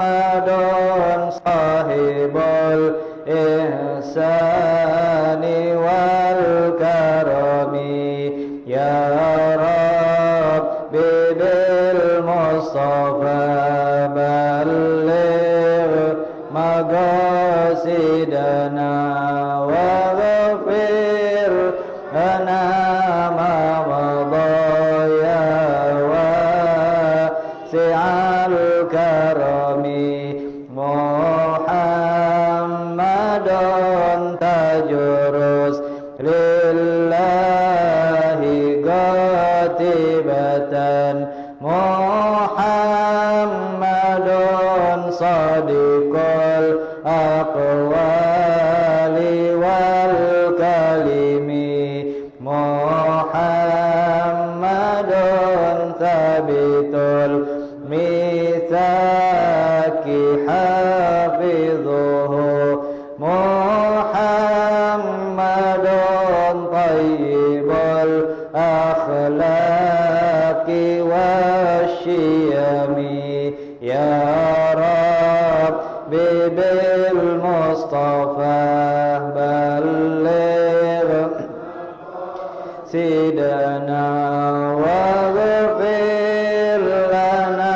Muhammadun sahibul ihsani wal karami ya Rabbi bil Mustafa balligh maqasidana wa ghafir lana ma madaya wasi'al karami Muhammadun tajurus lillahi qatibatan Muhammadun sadiqul aqwali wal kalimi Muhammadun thabitul mitsaki hafidhuhu Muhammadun tayyibul akhlaqi wasyiyami ya Rabbi bil Mustafa balligh sidana wa ghafir lana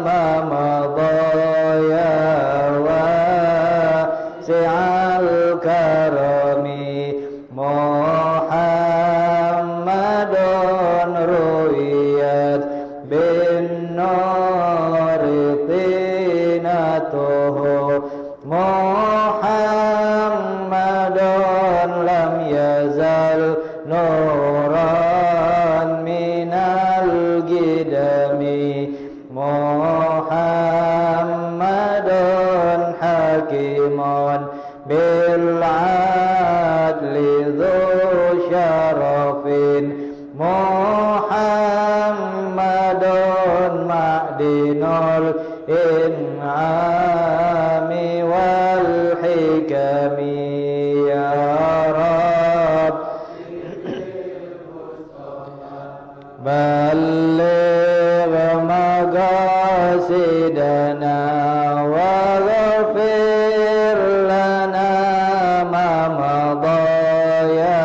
ma madaya wasi'al karami Muhammadun ru'yat bin nuri tinatuhu Muhammadun lam yazal nuran minal gidami Muhammadun hakimun bil adli dhu syarafin Muhammadun ma'dinul in'ami wal hikami ya Rabb balligh maqasidana wa ghafir lana ma madaya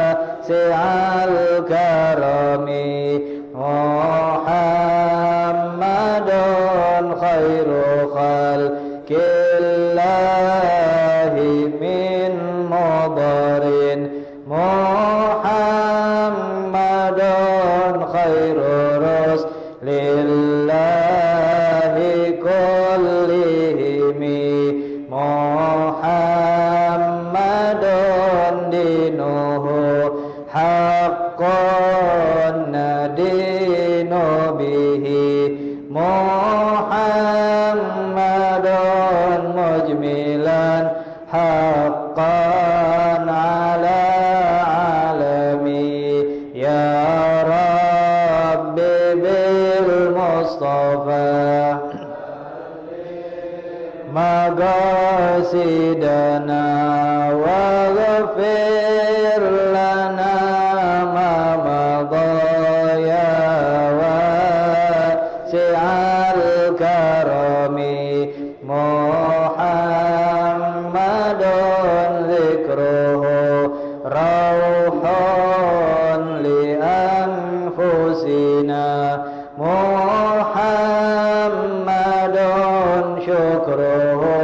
wasi'al karami Muhammadun khairu khalqillahi min mudarin Muhammadun khairu ruslillahi kullihimi Muhammadun dinuhu haqqan nadinu bihi Muhammadun mujmilan haqqan ala alami ya Rabbi bil Mustafa maqasidana wa ghafir lana ma madaya wasi'al karami Muhammadun dzikruhu rauhun li anfusina Muhammadun syukruhu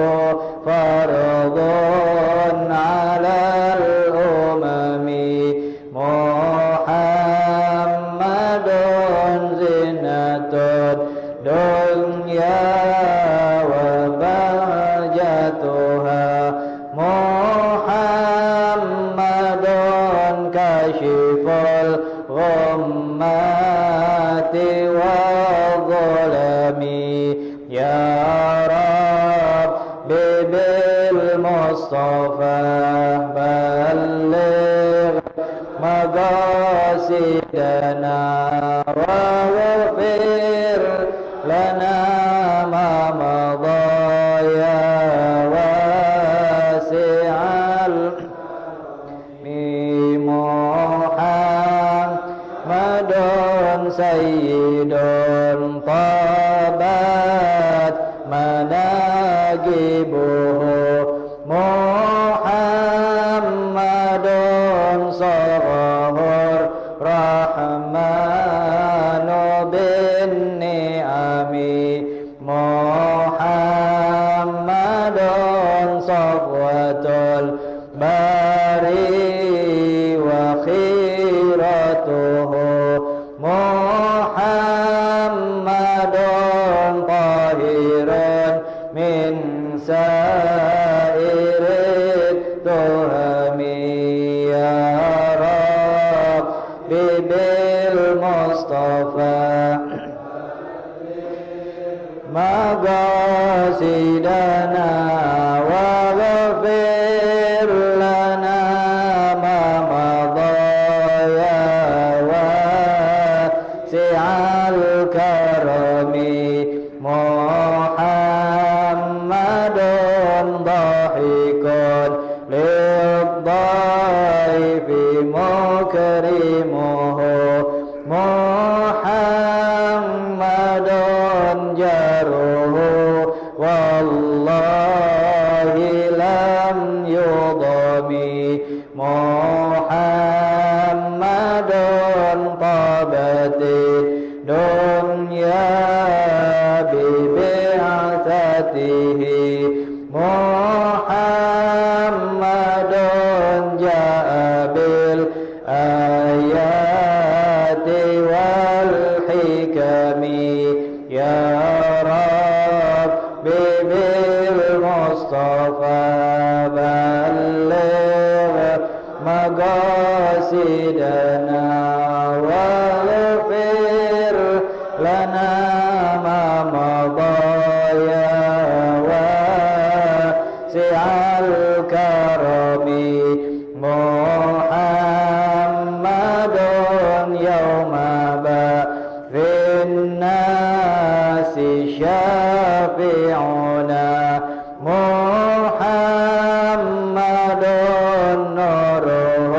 fardun alal umami Muhammadun zinatun dunya wa bahjatuha Muhammadun kashiful ghammati wa dhulami ya Rabbi bil Mustafa balligh maqasidana wa ghafir lana ma madaya wasi'al Muhammadun sayyidun صفوة الباري وخيرته محمد طاهر من سائر التهم يا ربي بالمصطفى مقاصدنا واغفر لنا ما مضى يا واسع الكرم محمد ضاحك للضيف مكرمه محمد جاره والله لم يضمي محمد طابت الدنيا ببعثته محمد جاء بالآيات والحكم يا ربي بالمصطفى بلغ مقاصدنا واغفر لنا ما مضى يا واسع الكرم محمد يوم بعث الناس شافعنا محمد نوره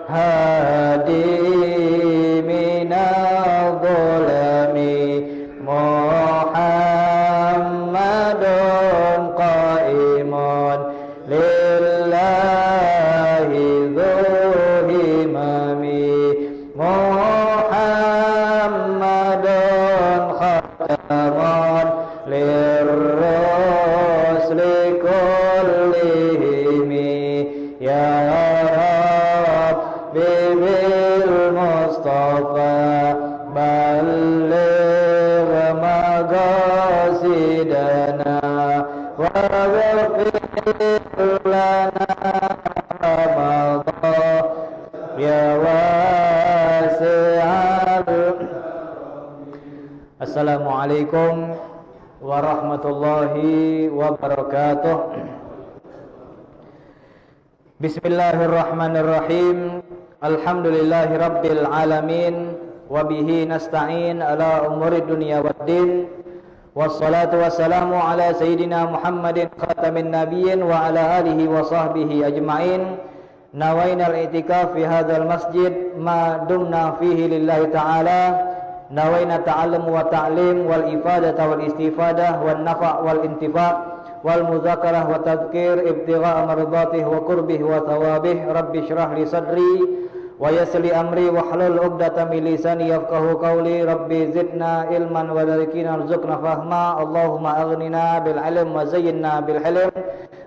الهادي من الظلم محمد قائم لله ذو همم محمد ختم للرسل كلهم يا ربي بالمصطفى بلغ مقاصدنا واغفر لنا ما مضى يا واسع. Assalamualaikum warahmatullahi wabarakatuh. Bismillahirrahmanirrahim. Alhamdulillahi rabbil alamin. Wabihi nasta'in ala umuri dunya waddin. Wassalatu wassalamu ala sayyidina Muhammadin khatamin nabiyyin wa ala alihi wa sahbihi ajma'in. Nawaina al-i'tikaf fi hadzal masjid ma dumna fihi lillahi ta'ala. Nawaina ta'allum wa ta'lim wal ifadata wal istifadah wal nafa' wal intifa' wal muzakarah wa tadhkir ibtigha'a mardatih wa qurbih wa thawabih. Rabbi shrah li sadri wa yassir li amri wa hlul 'uqdatam min lisani yafqahu qawli. Rabbi zidna ilman wa dzikra warzuqna fahma. Allahumma aghnina bil ilm wa zayyinna bil hilm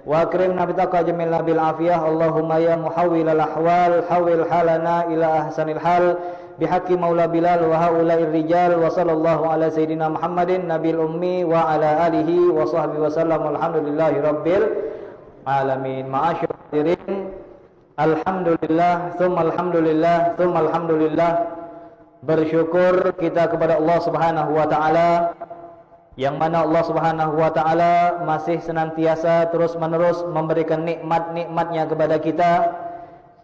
wa akrimna bi taqwa jamilna bil afiyah. Allahumma ya muhawwilal ahwal hawwil halana ila ahsanil hal bihaqqi maula Bilal wa haula'ir rijal wa sallallahu ala sayyidina Muhammadin nabil ummi wa ala alihi wa sahbihi wa sallam. Alhamdulillahi rabbil alamin. Ma'asyiral hadirin, alhamdulillah tsumma alhamdulillah tsumma alhamdulillah. Bersyukur kita kepada Allah Subhanahu wa taala, yang mana Allah Subhanahu wa taala masih senantiasa terus-menerus memberikan nikmat-nikmatnya kepada kita.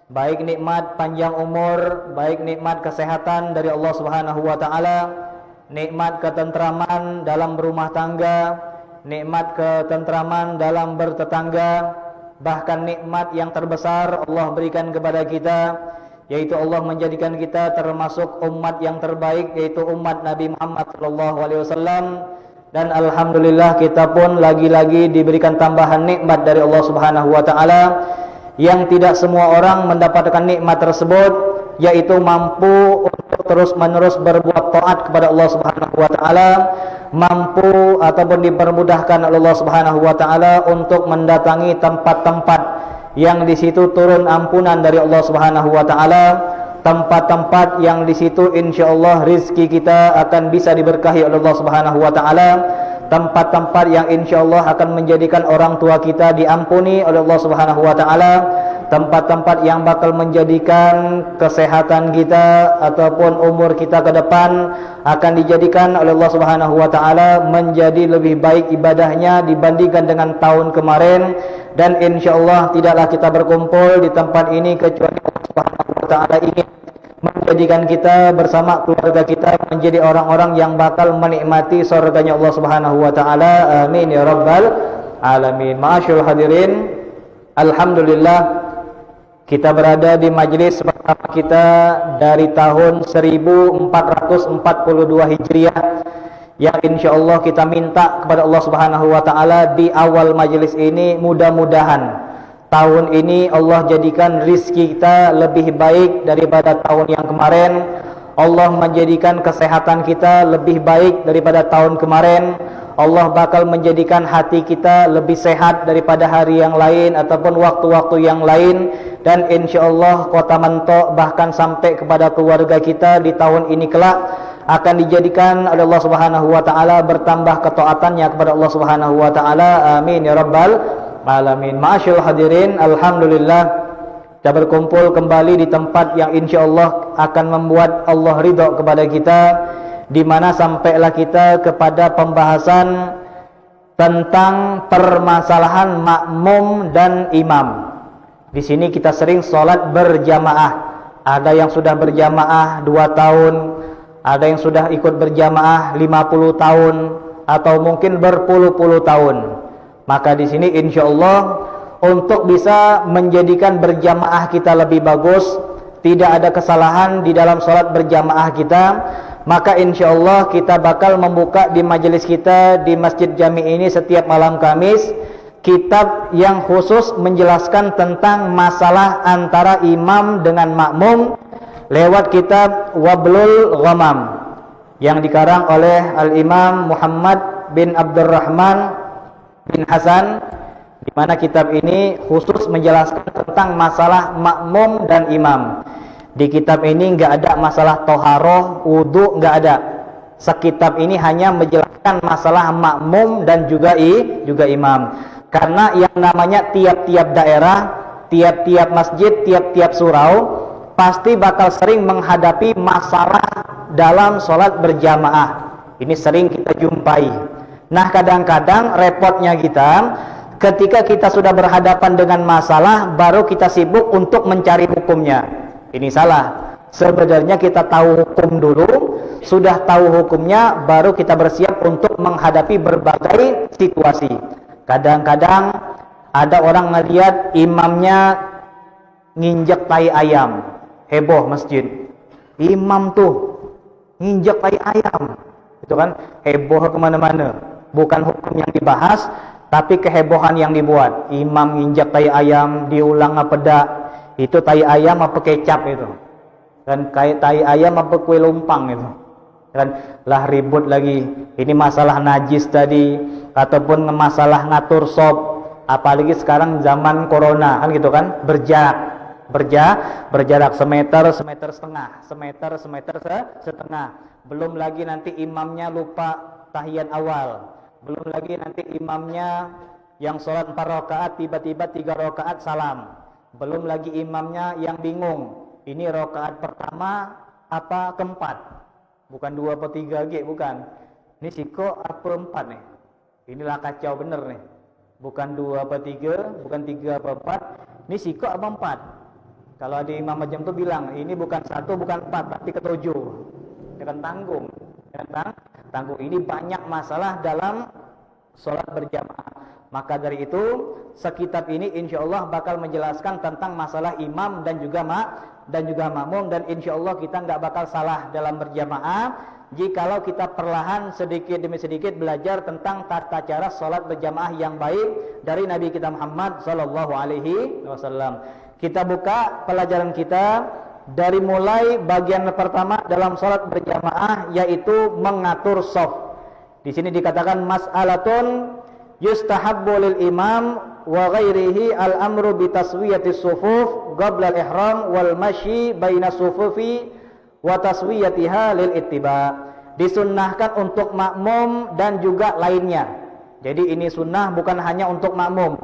Baik nikmat panjang umur, baik nikmat kesehatan dari Allah Subhanahu wa taala, nikmat ketentraman dalam berumah tangga, nikmat ketentraman dalam bertetangga, bahkan nikmat yang terbesar Allah berikan kepada kita, yaitu Allah menjadikan kita termasuk umat yang terbaik, yaitu umat Nabi Muhammad SAW. Dan alhamdulillah kita pun lagi-lagi diberikan tambahan nikmat dari Allah Subhanahu wa taala, yang tidak semua orang mendapatkan nikmat tersebut, yaitu mampu untuk terus-menerus berbuat taat kepada Allah Subhanahu wa taala, mampu ataupun dipermudahkan oleh Allah Subhanahu wa taala untuk mendatangi tempat-tempat yang di situ turun ampunan dari Allah Subhanahu wa taala, tempat-tempat yang di situ insyaallah rizki kita akan bisa diberkahi oleh Allah Subhanahu wa taala, tempat-tempat yang insyaallah akan menjadikan orang tua kita diampuni oleh Allah Subhanahu wa taala, tempat-tempat yang bakal menjadikan kesehatan kita ataupun umur kita ke depan akan dijadikan oleh Allah Subhanahu wa taala menjadi lebih baik ibadahnya dibandingkan dengan tahun kemarin. Dan insyaallah tidaklah kita berkumpul di tempat ini kecuali Allah Subhanahu wa taala ingin menjadikan kita bersama keluarga kita menjadi orang-orang yang bakal menikmati surganya Allah Subhanahu wa taala. Amin ya rabbal alamin. Ma'asyiral hadirin, alhamdulillah kita berada di majlis pertama kita dari tahun 1442 Hijriah yang insyaallah kita minta kepada Allah Subhanahu wa taala di awal majlis ini mudah-mudahan tahun ini Allah jadikan rizki kita lebih baik daripada tahun yang kemarin. Allah menjadikan kesehatan kita lebih baik daripada tahun kemarin. Allah bakal menjadikan hati kita lebih sehat daripada hari yang lain ataupun waktu-waktu yang lain. Dan insyaallah Kota Mentok bahkan sampai kepada keluarga kita di tahun ini kelak akan dijadikan oleh Allah Subhanahu wa taala bertambah ketaatannya kepada Allah Subhanahu wa taala. Amin ya rabbal alamin. Ma'asyiral hadirin, alhamdulillah kita berkumpul kembali di tempat yang insyaallah akan membuat Allah ridha kepada kita, di mana sampailah kita kepada pembahasan tentang permasalahan makmum dan imam. Di sini kita sering sholat berjamaah. Ada yang sudah berjamaah 2 tahun, ada yang sudah ikut berjamaah 50 tahun atau mungkin berpuluh-puluh tahun. Maka di sini insyaallah untuk bisa menjadikan berjamaah kita lebih bagus, tidak ada kesalahan di dalam sholat berjamaah kita, maka insyaallah kita bakal membuka di majelis kita di Masjid Jami ini setiap malam Kamis kitab yang khusus menjelaskan tentang masalah antara imam dengan makmum lewat kitab Wablul Ghamam yang dikarang oleh Al-Imam Muhammad bin Abdurrahman bin Hasan, di mana kitab ini khusus menjelaskan tentang masalah makmum dan imam. Di kitab ini enggak ada masalah toharoh, wudu, enggak ada. Sekitab ini hanya menjelaskan masalah makmum dan juga imam. Karena yang namanya tiap-tiap daerah, tiap-tiap masjid, tiap-tiap surau pasti bakal sering menghadapi masalah dalam sholat berjamaah. Ini sering kita jumpai. Nah, kadang-kadang repotnya kita ketika kita sudah berhadapan dengan masalah baru kita sibuk untuk mencari hukumnya. Ini salah. Sebenarnya kita tahu hukum dulu, sudah tahu hukumnya baru kita bersiap untuk menghadapi berbagai situasi. Kadang-kadang ada orang ngelihat imamnya nginjek tai ayam, heboh masjid. Imam tuh nginjek tai ayam, itu kan heboh kemana-mana. Bukan hukum yang dibahas, tapi kehebohan yang dibuat. Imam nginjek tai ayam, diulang apa dak? Itu tai ayam apa kecap itu? Dan kayak tai ayam apa kue lumpang itu? Kan lah ribut lagi. Ini masalah najis tadi ataupun masalah ngatur sop, apalagi sekarang zaman corona kan gitu kan, berjarak semeter setengah. Belum lagi nanti imamnya lupa tahiyat awal, belum lagi nanti imamnya yang sholat 4 rakaat tiba-tiba 3 rakaat salam, belum lagi imamnya yang bingung ini rakaat pertama apa keempat, bukan 2 atau 3 G, bukan ini siko apa 4 nih. Inilah kacau bener nih. Bukan 2 apa 3, bukan 3 apa 4. Ini siko apa 4. Kalau di imam majam tuh bilang, ini bukan 1, bukan 4, tapi ke-7. Jangan tanggung. Tanggung. Ini banyak masalah dalam sholat berjamaah. Maka dari itu, sekitab ini insyaallah bakal menjelaskan tentang masalah imam dan juga makmum, dan insyaallah kita nggak bakal salah dalam berjamaah jikalau kita perlahan sedikit demi sedikit belajar tentang tata cara sholat berjamaah yang baik dari Nabi kita Muhammad sallallahu alaihi wasallam. Kita buka pelajaran kita dari mulai bagian pertama dalam salat berjamaah, yaitu mengatur shaf. Di sini dikatakan mas'alatun yustahabbu lil imam wa ghairihi al-amru bi taswiyatis sufuf qabla al-ihram wal masyi baina sufufi wa taswiyatiha lil ittiba. Disunnahkan untuk makmum dan juga lainnya. Jadi ini sunnah bukan hanya untuk makmum,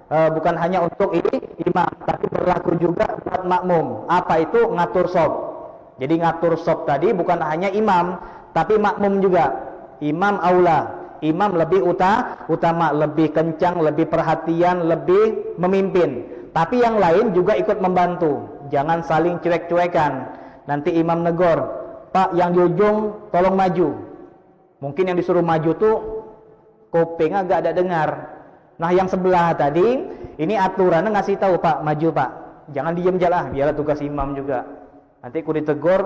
bukan hanya untuk imam, tapi berlaku juga buat makmum. Apa itu? Ngatur shaf. Jadi ngatur shaf tadi bukan hanya imam, tapi makmum juga. Imam aula, imam lebih utama, lebih kencang, lebih perhatian, lebih memimpin. Tapi yang lain juga ikut membantu. Jangan saling cuek-cuekan. Nanti imam negor, Pak yang di ujung tolong maju. Mungkin yang disuruh maju tuh kuping agak ada dengar. Nah yang sebelah tadi, ini aturannya ngasih tahu, Pak maju Pak. Jangan diem jalah, biarlah tugas imam juga. Nanti aku ditegur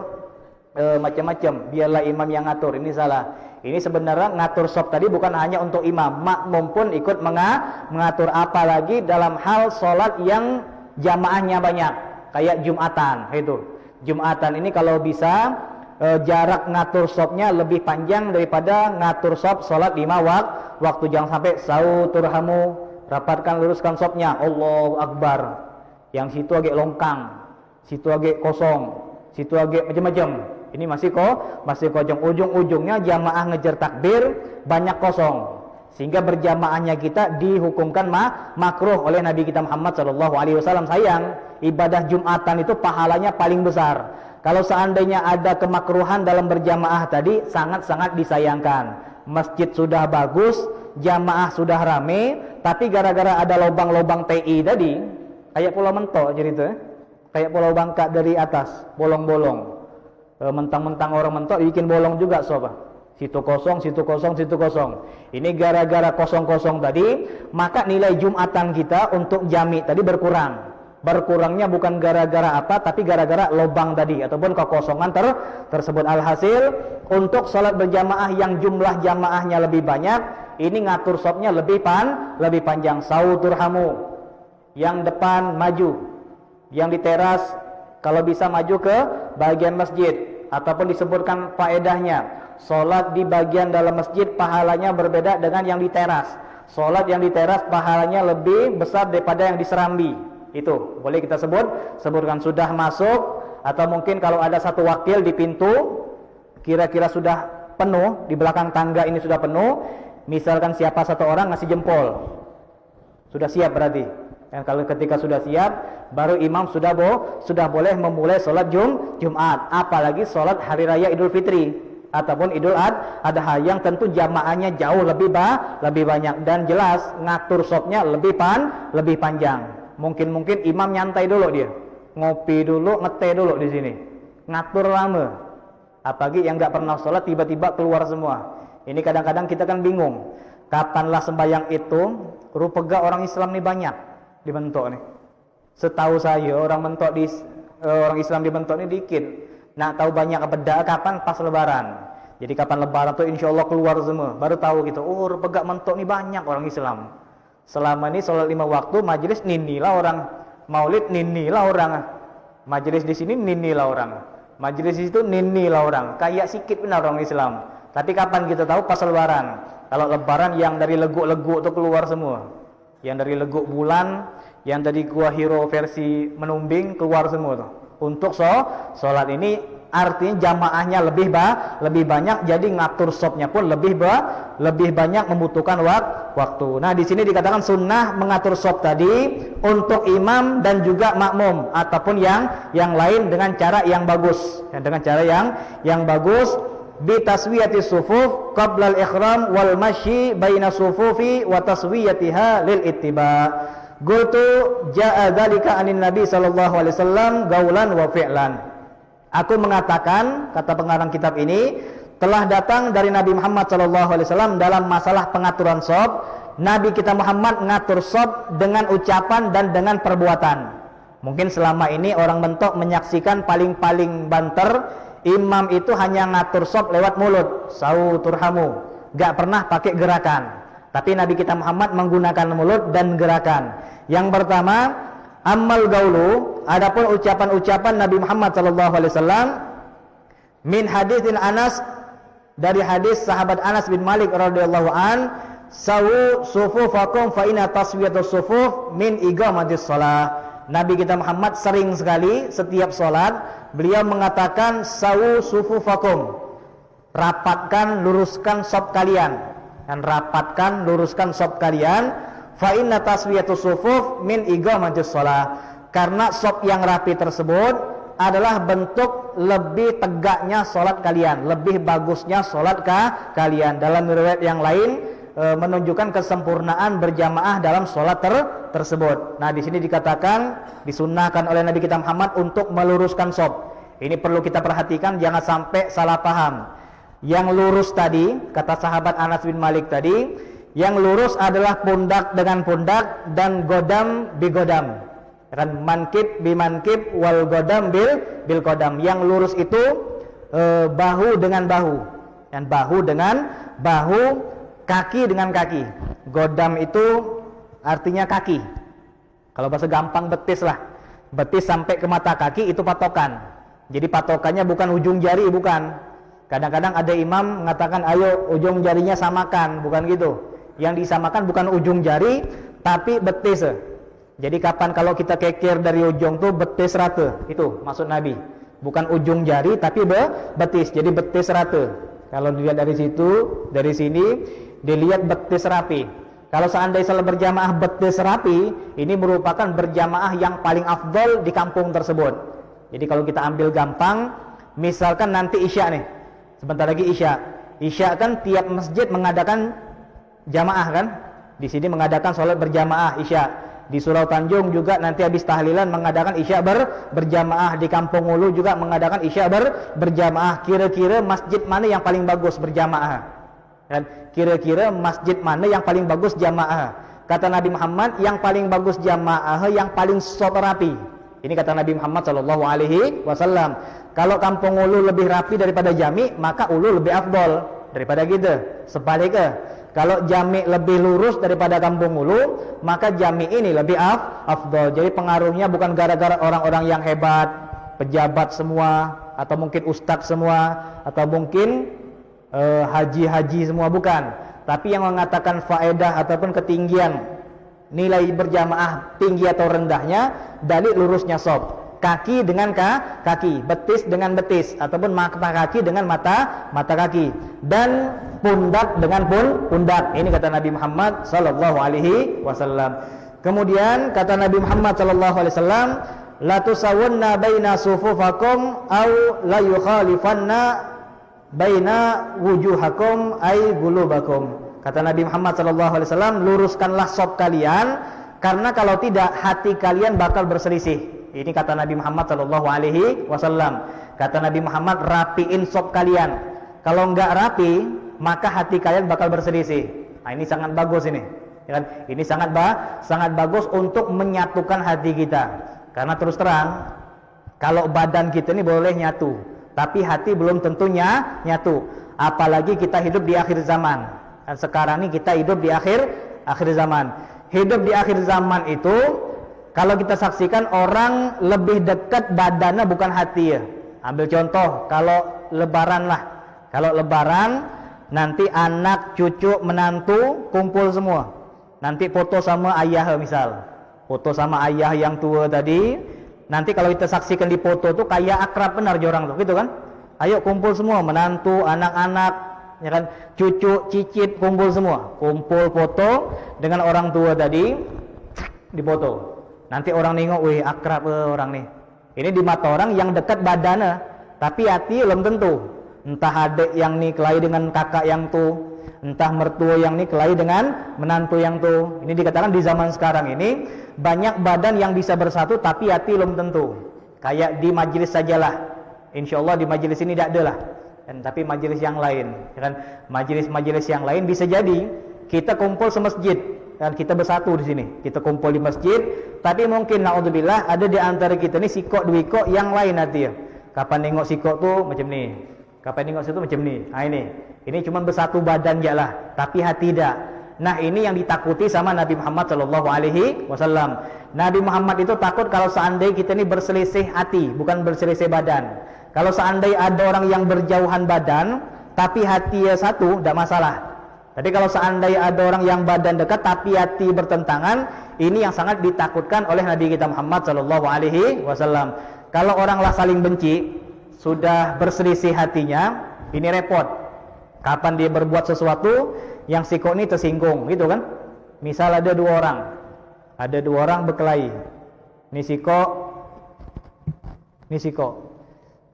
macam-macam, biarlah imam yang ngatur. Ini salah. Ini sebenarnya ngatur shaf tadi bukan hanya untuk imam, makmum pun ikut mengatur, apalagi dalam hal sholat yang jamaahnya banyak, kayak Jumatan. Itu Jumatan ini kalau bisa jarak ngatur shafnya lebih panjang daripada ngatur shaf sholat 5 waktu. Jangan sampai sauturhamu, rapatkan luruskan shafnya, Allahu Akbar, yang situ agak longkang, situ agak kosong, situ agak macam-macam. Ini masih kosong. Ujung-ujungnya jamaah ngejar takbir, banyak kosong. Sehingga berjamaahnya kita dihukumkan makruh oleh Nabi kita Muhammad SAW. Sayang, ibadah Jumatan itu pahalanya paling besar. Kalau seandainya ada kemakruhan dalam berjamaah tadi, sangat-sangat disayangkan. Masjid sudah bagus, jamaah sudah rame, tapi gara-gara ada lubang-lubang TI tadi, kayak Pulau Mentok jadi itu, kayak Pulau Bangka dari atas, bolong-bolong. Mentang-mentang orang mentok bikin bolong juga sobat. Situ kosong, situ kosong, situ kosong. Ini gara-gara kosong-kosong tadi, maka nilai Jumatan kita untuk jami tadi berkurang. Berkurangnya bukan gara-gara apa, tapi gara-gara lubang tadi ataupun kekosongan tersebut. Alhasil untuk sholat berjamaah yang jumlah jamaahnya lebih banyak, ini ngatur shafnya lebih panjang. Sauturhamu, yang depan maju, yang di teras kalau bisa maju ke bagian masjid. Ataupun disebutkan faedahnya, sholat di bagian dalam masjid pahalanya berbeda dengan yang di teras. Sholat yang di teras pahalanya lebih besar daripada yang di serambi. Itu boleh kita sebutkan sudah masuk, atau mungkin kalau ada satu wakil di pintu, kira-kira sudah penuh, di belakang tangga ini sudah penuh, misalkan siapa satu orang ngasih jempol, sudah siap berarti. Dan kalau ketika sudah siap, baru imam sudah boleh memulai sholat Jumat. Apalagi sholat hari raya Idul Fitri ataupun Idul Adha yang tentu jamaahnya jauh lebih banyak, dan jelas ngatur shafnya lebih panjang. Mungkin imam nyantai dulu, dia ngopi dulu, ngeteh dulu di sini, ngatur lama. Apalagi yang nggak pernah sholat tiba-tiba keluar semua. Ini kadang-kadang kita kan bingung, kapanlah sembahyang itu. Rupega orang Islam nih banyak di Mentok nih. Setahu saya orang Islam di Mentok ini dikit. Nah, tahu banyak beda kapan? Pas Lebaran. Jadi kapan Lebaran tuh insya Allah keluar semua. Baru tahu gitu. Oh, Pegak Mentok ini banyak orang Islam. Selama ini sholat 5 waktu, majelis ninilah orang, maulid ninilah orang, majelis di sini ninilah orang, majelis di situ ninilah orang. Kayak sikit benar orang Islam. Tapi kapan kita tahu? Pas Lebaran. Kalau Lebaran yang dari leguk-leguk tuh keluar semua. Yang dari leguk bulan, yang dari Gua Hiro versi menumbing keluar semua tuh. Untuk sholat ini artinya jamaahnya lebih banyak, jadi ngatur shafnya pun lebih banyak, membutuhkan waktu. Nah, di sini dikatakan sunnah mengatur shaf tadi untuk imam dan juga makmum ataupun yang lain dengan cara yang bagus. Dengan cara yang bagus, bi taswiyati sufuf qabla al-ihram wal masyi baina sufufi wa taswiyatiha lil ittiba. Qultu jaa dzalika anin nabi sallallahu alaihi wasallam gaulan wa fi'lan. Aku mengatakan, kata pengarang kitab ini, telah datang dari Nabi Muhammad sallallahu alaihi wasallam dalam masalah pengaturan shaf. Nabi kita Muhammad ngatur shaf dengan ucapan dan dengan perbuatan. Mungkin selama ini orang Mentok menyaksikan paling banter imam itu hanya ngatur shaf lewat mulut, sauturhamu, gak pernah pakai gerakan. Tapi Nabi kita Muhammad menggunakan mulut dan gerakan. Yang pertama, ammal gaulu, adapun ucapan-ucapan Nabi Muhammad sallallahu alaihi wasallam min haditsin Anas, dari hadis sahabat Anas bin Malik radhiyallahu an, sawu sufufakum fa inna taswiyatus sufuf min iqamatis shalah. Nabi kita Muhammad sering sekali setiap sholat beliau mengatakan sawu sufufakum, rapatkan luruskan shaf kalian, dan rapatkan luruskan shaf kalian, fa inna taswiyatus sufuf min iqamatis shalah, karena shaf yang rapi tersebut adalah bentuk lebih tegaknya sholat kalian, lebih bagusnya sholat kalian. Dalam riwayat yang lain menunjukkan kesempurnaan berjamaah dalam sholat tersebut. Nah, di sini dikatakan disunnahkan oleh Nabi kita Muhammad untuk meluruskan shaf. Ini perlu kita perhatikan, jangan sampai salah paham. Yang lurus tadi, kata sahabat Anas bin Malik tadi, yang lurus adalah pundak dengan pundak dan godam bigodam. Dan mankib bimankib wal godam bil godam. Yang lurus itu bahu dengan bahu, dan bahu dengan bahu, kaki dengan kaki. Godam itu artinya kaki. Kalau bahasa gampang betis lah. Betis sampai ke mata kaki itu patokan. Jadi patokannya bukan ujung jari, bukan. Kadang-kadang ada imam mengatakan ayo ujung jarinya samakan, bukan gitu. Yang disamakan bukan ujung jari tapi betis. Jadi kapan kalau kita kekir dari ujung tuh betis rata. Itu maksud Nabi. Bukan ujung jari tapi betis. Jadi betis rata. Kalau dilihat dari situ, dari sini dilihat betis rapi. Kalau seandainya salah berjamaah betis rapi, ini merupakan berjamaah yang paling afdol di kampung tersebut. Jadi kalau kita ambil gampang, misalkan nanti Isya nih, sebentar lagi Isya. Isya kan tiap masjid mengadakan jamaah kan? Di sini mengadakan sholat berjamaah Isya. Di Surau Tanjung juga nanti habis tahlilan mengadakan Isya berjamaah. Di Kampung Ulu juga mengadakan Isya berjamaah. Kira-kira masjid mana yang paling bagus berjamaah? Dan kira-kira masjid mana yang paling bagus jamaah? Kata Nabi Muhammad, yang paling bagus jamaah yang paling shaf rapi. Ini kata Nabi Muhammad sallallahu alaihi wasallam. Kalau Kampung Ulu lebih rapi daripada jami, maka Ulu lebih afdol daripada kita. Sebaliknya, kalau jami lebih lurus daripada Kampung Ulu, maka jami ini lebih afdol. Jadi pengaruhnya bukan gara-gara orang-orang yang hebat, pejabat semua, atau mungkin ustadz semua, atau mungkin haji-haji semua, bukan. Tapi yang mengatakan faedah ataupun ketinggian nilai berjamaah tinggi atau rendahnya dari lurusnya shaf. Kaki dengan kaki, betis dengan betis, ataupun mata kaki dengan mata kaki, dan pundak dengan pundak. Ini kata Nabi Muhammad sallallahu alaihi wasallam. Kemudian kata Nabi Muhammad sallallahu alaihi wasallam, la tusawunna baina sufufakum aw la yukhalifanna baina wujuhakum ay gulubakum. Kata Nabi Muhammad sallallahu alaihi wasallam, luruskanlah shaf kalian, karena kalau tidak hati kalian bakal berselisih. Ini kata Nabi Muhammad sallallahu alaihi wasallam. Kata Nabi Muhammad, rapiin shaf kalian. Kalau enggak rapi, maka hati kalian bakal berselisih. Nah, ini sangat bagus ini. Ya kan? Ini sangat bagus untuk menyatukan hati kita. Karena terus terang, kalau badan kita ini boleh nyatu, tapi hati belum tentunya nyatu. Apalagi kita hidup di akhir zaman. Dan sekarang ini kita hidup di akhir zaman. Hidup di akhir zaman itu, kalau kita saksikan orang lebih dekat badannya bukan hati ya. Ambil contoh, kalau lebaran lah. Kalau lebaran, nanti anak, cucu, menantu kumpul semua. Nanti foto sama ayah misal. Foto sama ayah yang tua tadi. Nanti kalau kita saksikan di foto tuh kayak akrab benar orang tuh, gitu kan? Ayo kumpul semua, menantu, anak-anak, ya kan? Cucu, cicit kumpul semua. Kumpul foto dengan orang tua tadi, dipoto. Nanti orang nengok, wih akrab orang nih. Ini di mata orang yang dekat badannya, tapi hati belum tentu. Entah adik yang nih kelahi dengan kakak yang tuh, entah mertua yang nih kelahi dengan menantu yang tuh. Ini dikatakan di zaman sekarang ini banyak badan yang bisa bersatu, tapi hati belum tentu. Kayak di majelis sajalah. Insya Allah di majelis ini tidak ada lah. Tapi majelis yang lain, kan? Majelis-majelis yang lain bisa jadi kita kumpul semasjid. Dan kita bersatu di sini, kita kumpul di masjid, tapi mungkin naudzubillah ada di antara kita ni sikok dua kok yang lain hati ya. Kapan nengok sikok tu macam ni, kapan nengok situ macam ni. Nah ini cuma bersatu badan je lah, tapi hati tidak. Nah ini yang ditakuti sama Nabi Muhammad sallallahu alaihi wasallam. Nabi Muhammad itu takut kalau seandainya kita ini berselisih hati, bukan berselisih badan. Kalau seandainya ada orang yang berjauhan badan tapi hati satu, tidak masalah. Tapi kalau seandainya ada orang yang badan dekat tapi hati bertentangan, ini yang sangat ditakutkan oleh Nabi kita Muhammad sallallahu alaihi wasallam. Kalau oranglah saling benci, sudah berselisih hatinya, ini repot. Kapan dia berbuat sesuatu yang siko ini tersinggung, gitu kan? Misal ada dua orang berkelahi. Ini siko.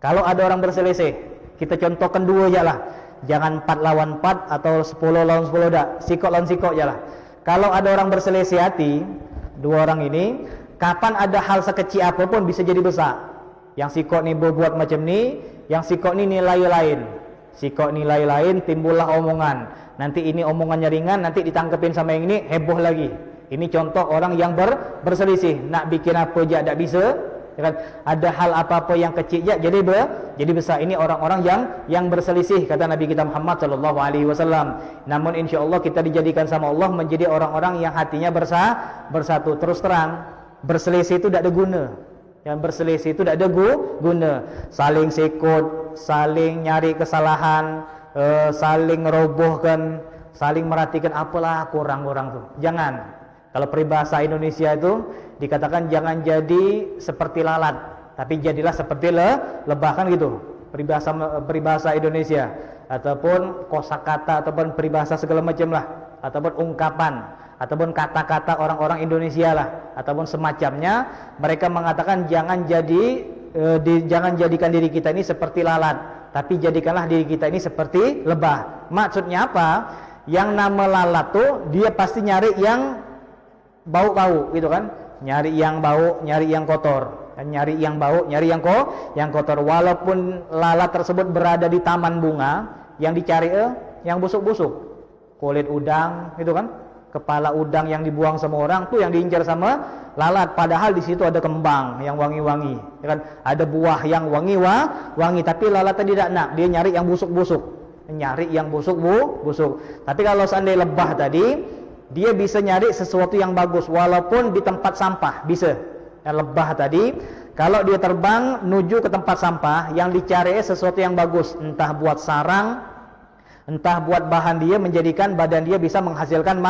Kalau ada orang berselisih, kita contohkan dua aja lah. Jangan 4 lawan 4 atau 10 lawan 10 dah. Sikok lawan sikok aja lah. Kalau ada orang berselisih hati, dua orang ini, kapan ada hal sekecil apapun bisa jadi besar. Yang sikok ni berbuat macam ni, yang sikok ni nilai lain. Sikok nilai lain, timbullah omongan. Nanti ini omongannya ringan, nanti ditangkepin sama yang ini, heboh lagi. Ini contoh orang yang berselisih. Nak bikin apa je tak bisa. Ya kan? Ada hal apa-apa yang kecil je jadi besar. Ini orang-orang yang berselisih, kata Nabi kita Muhammad sallallahu alaihi wasallam. Namun insyaallah kita dijadikan sama Allah menjadi orang-orang yang hatinya bersatu. Terus terang, berselisih itu tidak ada guna. Yang berselisih itu tidak ada guna. Saling sikut, saling nyari kesalahan, saling merobohkan, saling merhatikan apalah kurang orang tu. Jangan. Kalau peribahasa Indonesia itu dikatakan jangan jadi seperti lalat, tapi jadilah seperti lebah, kan gitu. Peribahasa Indonesia ataupun kosakata ataupun peribahasa segala macam lah, ataupun ungkapan ataupun kata-kata orang-orang Indonesia lah, ataupun semacamnya. Mereka mengatakan jangan jadikan diri kita ini seperti lalat, tapi jadikanlah diri kita ini seperti lebah. Maksudnya apa? Yang nama lalat tuh dia pasti nyari yang bau-bau gitu kan, nyari yang bau, nyari yang kotor, dan nyari yang bau, nyari yang kotor. Walaupun lalat tersebut berada di taman bunga, yang dicari yang busuk-busuk, kulit udang gitu kan, kepala udang yang dibuang sama orang tuh yang diincar sama lalat. Padahal di situ ada kembang yang wangi-wangi, ya kan, ada buah yang wangi, tapi lalat tidak nak, dia nyari yang busuk-busuk, nyari yang busuk. Tapi kalau seandainya lebah tadi, dia bisa nyari sesuatu yang bagus walaupun di tempat sampah bisa. Lebah tadi kalau dia terbang menuju ke tempat sampah, yang dicari sesuatu yang bagus, entah buat sarang, entah buat bahan dia menjadikan badan dia bisa menghasilkan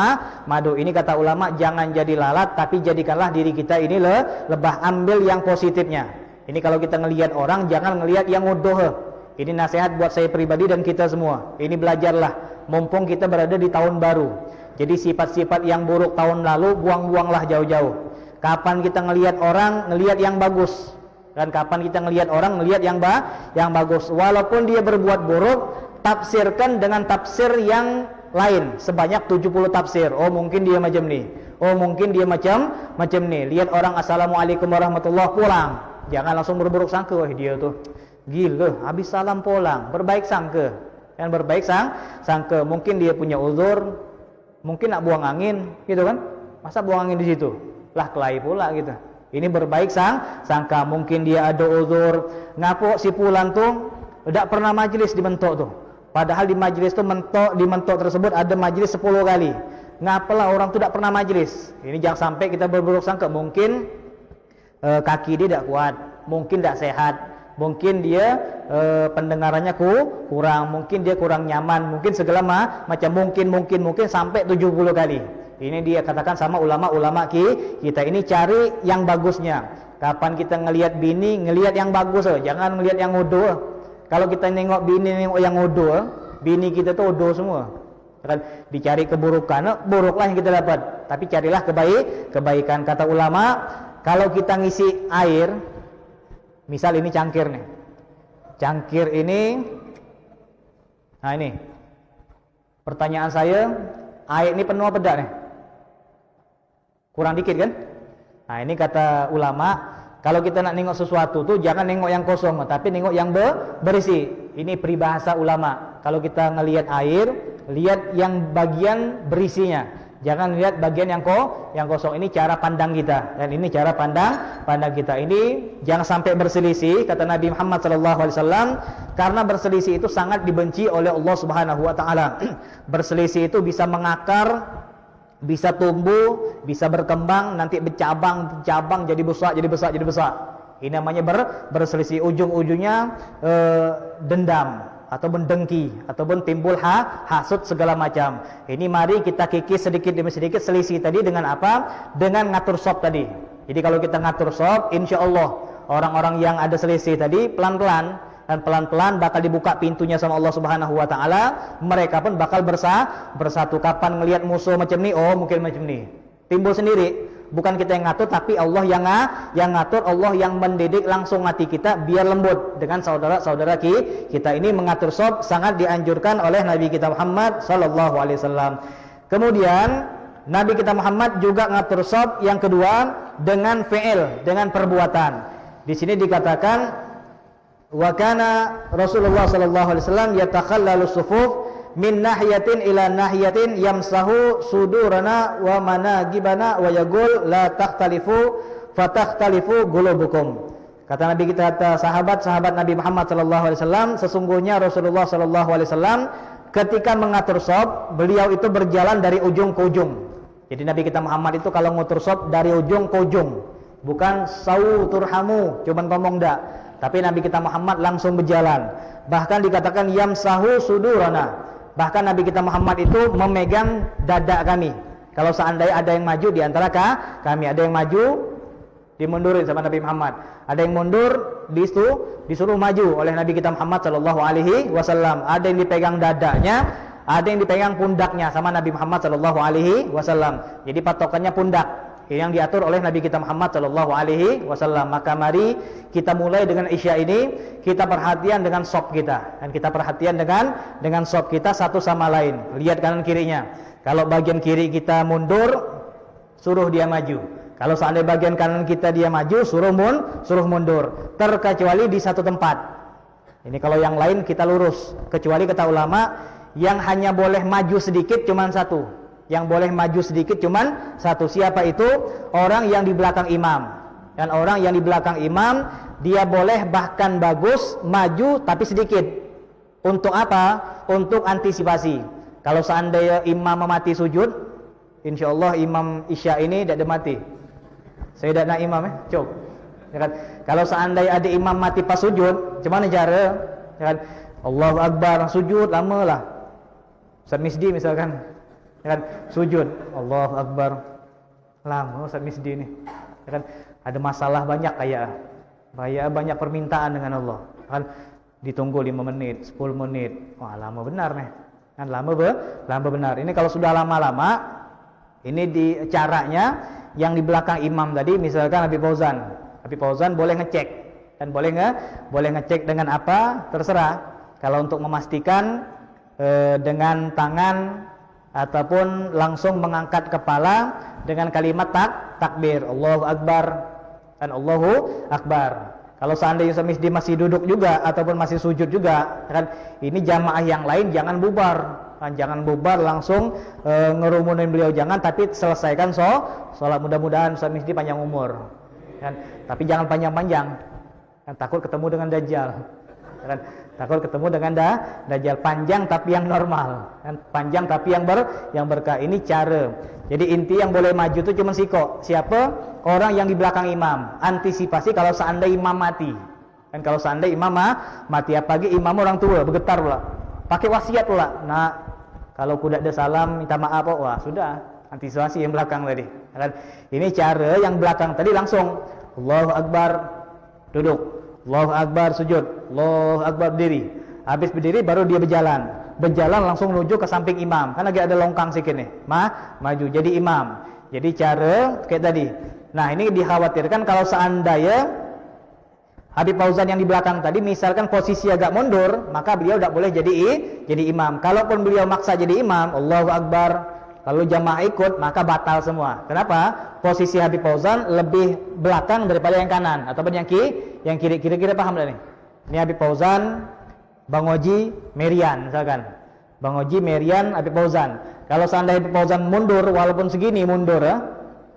madu. Ini kata ulama, jangan jadi lalat, tapi jadikanlah diri kita ini lebah. Ambil yang positifnya. Ini kalau kita ngelihat orang, jangan ngelihat yang udoh. Ini nasihat buat saya pribadi dan kita semua. Ini belajarlah, mumpung kita berada di tahun baru. Jadi sifat-sifat yang buruk tahun lalu buang-buanglah jauh-jauh. Kapan kita ngelihat orang, ngelihat yang bagus. Dan kapan kita ngelihat orang, ngelihat yang bagus. Walaupun dia berbuat buruk, tafsirkan dengan tafsir yang lain. Sebanyak 70 tafsir. Oh mungkin dia macam ni. Oh mungkin dia macam ni. Lihat orang assalamualaikum warahmatullahi pulang. Jangan langsung berburuk sangka. Wah dia tu gila, habis salam pulang. Berbaik sangka. Dan berbaik sangka. Mungkin dia punya uzur. Mungkin nak buang angin, gitu kan? Masa buang angin di situ? Lah kelahi pula gitu. Ini berbaik sangka. Mungkin dia ada uzur. Ngapo si pulang tuh tidak pernah majlis di mentok tuh. Padahal di majlis tuh di mentok tersebut ada majlis 10 kali. Ngapalah orang tuh tidak pernah majlis. Ini jangan sampai kita berburuk sangka. Mungkin kaki dia tidak kuat, mungkin tidak sehat. Mungkin dia pendengarannya kurang, mungkin dia kurang nyaman, mungkin segala macam mungkin sampai 70 kali. Ini dia katakan sama ulama-ulama kita ini cari yang bagusnya. Kapan kita ngelihat bini, ngelihat yang bagus, jangan ngelihat yang udo. Kalau kita nengok bini, nengok yang udo, bini kita tuh udo semua. Kan dicari keburukan, buruklah yang kita dapat. Tapi carilah kebaikan. Kata ulama, kalau kita ngisi air, misal ini cangkir nih. Cangkir ini, nah ini. Pertanyaan saya, air ini penuh apa tidak nih? Kurang dikit kan? Nah ini kata ulama, kalau kita nak nengok sesuatu tuh jangan nengok yang kosong, tapi nengok yang berisi. Ini peribahasa ulama. Kalau kita ngelihat air, lihat yang bagian berisinya. Jangan lihat bagian yang kosong. Ini cara pandang kita, dan ini cara pandang kita. Ini jangan sampai berselisih, kata Nabi Muhammad SAW, karena berselisih itu sangat dibenci oleh Allah Subhanahu Wa Taala. Berselisih itu bisa mengakar bisa tumbuh, bisa berkembang, nanti bercabang, jadi besar, jadi besar, jadi besar. Ini namanya berselisih, ujung-ujungnya dendam ataupun dengki ataupun timbul hasud segala macam. Ini mari kita kikis sedikit demi sedikit selisih tadi dengan apa? Dengan ngatur sop tadi. Jadi kalau kita ngatur sop, insya Allah orang-orang yang ada selisih tadi pelan-pelan dan pelan-pelan bakal dibuka pintunya sama Allah Subhanahu wa taala, mereka pun bakal bersatu. Kapan ngelihat musuh macam ni, oh mungkin macam ni. Timbul sendiri. Bukan kita yang ngatur, tapi Allah yang ngatur, Allah yang mendidik langsung hati kita biar lembut dengan saudara-saudara kita. Ini mengatur sob sangat dianjurkan oleh Nabi kita Muhammad sallallahu alaihi wasallam. Kemudian Nabi kita Muhammad juga ngatur sob yang kedua dengan fi'il, dengan perbuatan. Di sini dikatakan wa kana Rasulullah sallallahu alaihi wasallam yatakhallalu sufuf min nahiyatin ila nahiyatin yamsahu sudurana wa managibana wa yaqul la takhtalifu fatakhtalifu qulubukum. Kata Nabi kita, sahabat Nabi Muhammad sallallahu alaihi wasallam, sesungguhnya Rasulullah sallallahu alaihi wasallam ketika mengatur shop, beliau itu berjalan dari ujung ke ujung. Jadi Nabi kita Muhammad itu kalau ngatur shop dari ujung ke ujung, bukan sau turhamu, cuman ngomong dak. Tapi Nabi kita Muhammad langsung berjalan. Bahkan dikatakan yamsahu sudurana. Bahkan Nabi kita Muhammad itu memegang dada kami. Kalau seandainya ada yang maju di antara kami, ada yang maju dimundurin sama Nabi Muhammad. Ada yang mundur disuruh maju oleh Nabi kita Muhammad sallallahu alaihi wasallam. Ada yang dipegang dadanya, ada yang dipegang pundaknya sama Nabi Muhammad sallallahu alaihi wasallam. Jadi patokannya pundak yang diatur oleh Nabi kita Muhammad sallallahu alaihi wasallam. Maka mari kita mulai dengan Isya ini, kita perhatian dengan sop kita dan kita perhatian dengan sop kita satu sama lain. Lihat kanan kirinya. Kalau bagian kiri kita mundur, suruh dia maju. Kalau seandainya bagian kanan kita dia maju, suruh mundur. Terkecuali di satu tempat. Ini kalau yang lain kita lurus. Kecuali kata ulama yang hanya boleh maju sedikit cuman satu. Yang boleh maju sedikit cuman satu. Siapa itu? Orang yang di belakang imam. Dan orang yang di belakang imam, dia boleh bahkan bagus maju tapi sedikit. Untuk apa? Untuk antisipasi. Kalau seandainya imam mati sujud, insya Allah imam Isya ini tidak ada mati. Saya tidak nak imam cok. Ya kan? Kalau seandainya ada imam mati pas sujud, gimana cara? Ya kan? Allahu Akbar, sujud lama lah. Ustaz Misdi misalkan, ya kan? Sujud, Allahu Akbar, lama Ustaz Misdi ni. Ya kan? Ada masalah banyak kayak banyak permintaan dengan Allah. Ya kan? Ditunggu 5 menit, 10 menit. Wah, lama benar nih. Kan lama benar. Ini kalau sudah lama-lama, ini di caranya yang di belakang imam tadi, misalkan Habib Fauzan boleh ngecek dan boleh ngecek dengan apa terserah. Kalau untuk memastikan dengan tangan ataupun langsung mengangkat kepala dengan kalimat takbir Allahu Akbar dan Allahu Akbar. Kalau seandainya Misdi masih duduk juga ataupun masih sujud juga, kan ini jamaah yang lain jangan bubar. Jangan bubar langsung ngerumunin beliau, jangan, tapi selesaikan sholat. Mudah-mudahan Ustaz Misdi panjang umur kan? Tapi jangan panjang-panjang kan, takut ketemu dengan Dajjal kan? Takut ketemu dengan Dajjal. Panjang tapi yang normal kan? Panjang tapi yang berkah. Ini cara. Jadi inti yang boleh maju itu cuma siko. Siapa? Orang yang di belakang imam. Antisipasi kalau seandainya imam mati kan, kalau seandainya imam mati, apalagi imam orang tua bergetar pula, pakai wasiat pula. Nah, kalau kuda ada salam minta maaf, wah sudah antisipasi yang belakang tadi. Kan? Ini cara yang belakang tadi langsung Allahu Akbar duduk, Allahu Akbar sujud, Allahu Akbar berdiri. Habis berdiri baru dia berjalan langsung menuju ke samping imam. Kan lagi ada longkang sikit nih, maju jadi imam. Jadi cara kayak tadi. Nah, ini dikhawatirkan kalau seandainya Habib Fauzan yang di belakang tadi misalkan posisi agak mundur, maka beliau tidak boleh jadi imam. Kalaupun beliau maksa jadi imam, Allahu Akbar, lalu jamaah ikut, maka batal semua. Kenapa? Posisi Habib Fauzan lebih belakang daripada yang kanan ataupun yang kiri. Kira-kira paham tak nih? Ini Habib Fauzan, Bang Oji, Merian misalkan. Bang Oji, Merian, Habib Fauzan. Kalau seandainya Habib Fauzan mundur, walaupun segini mundur,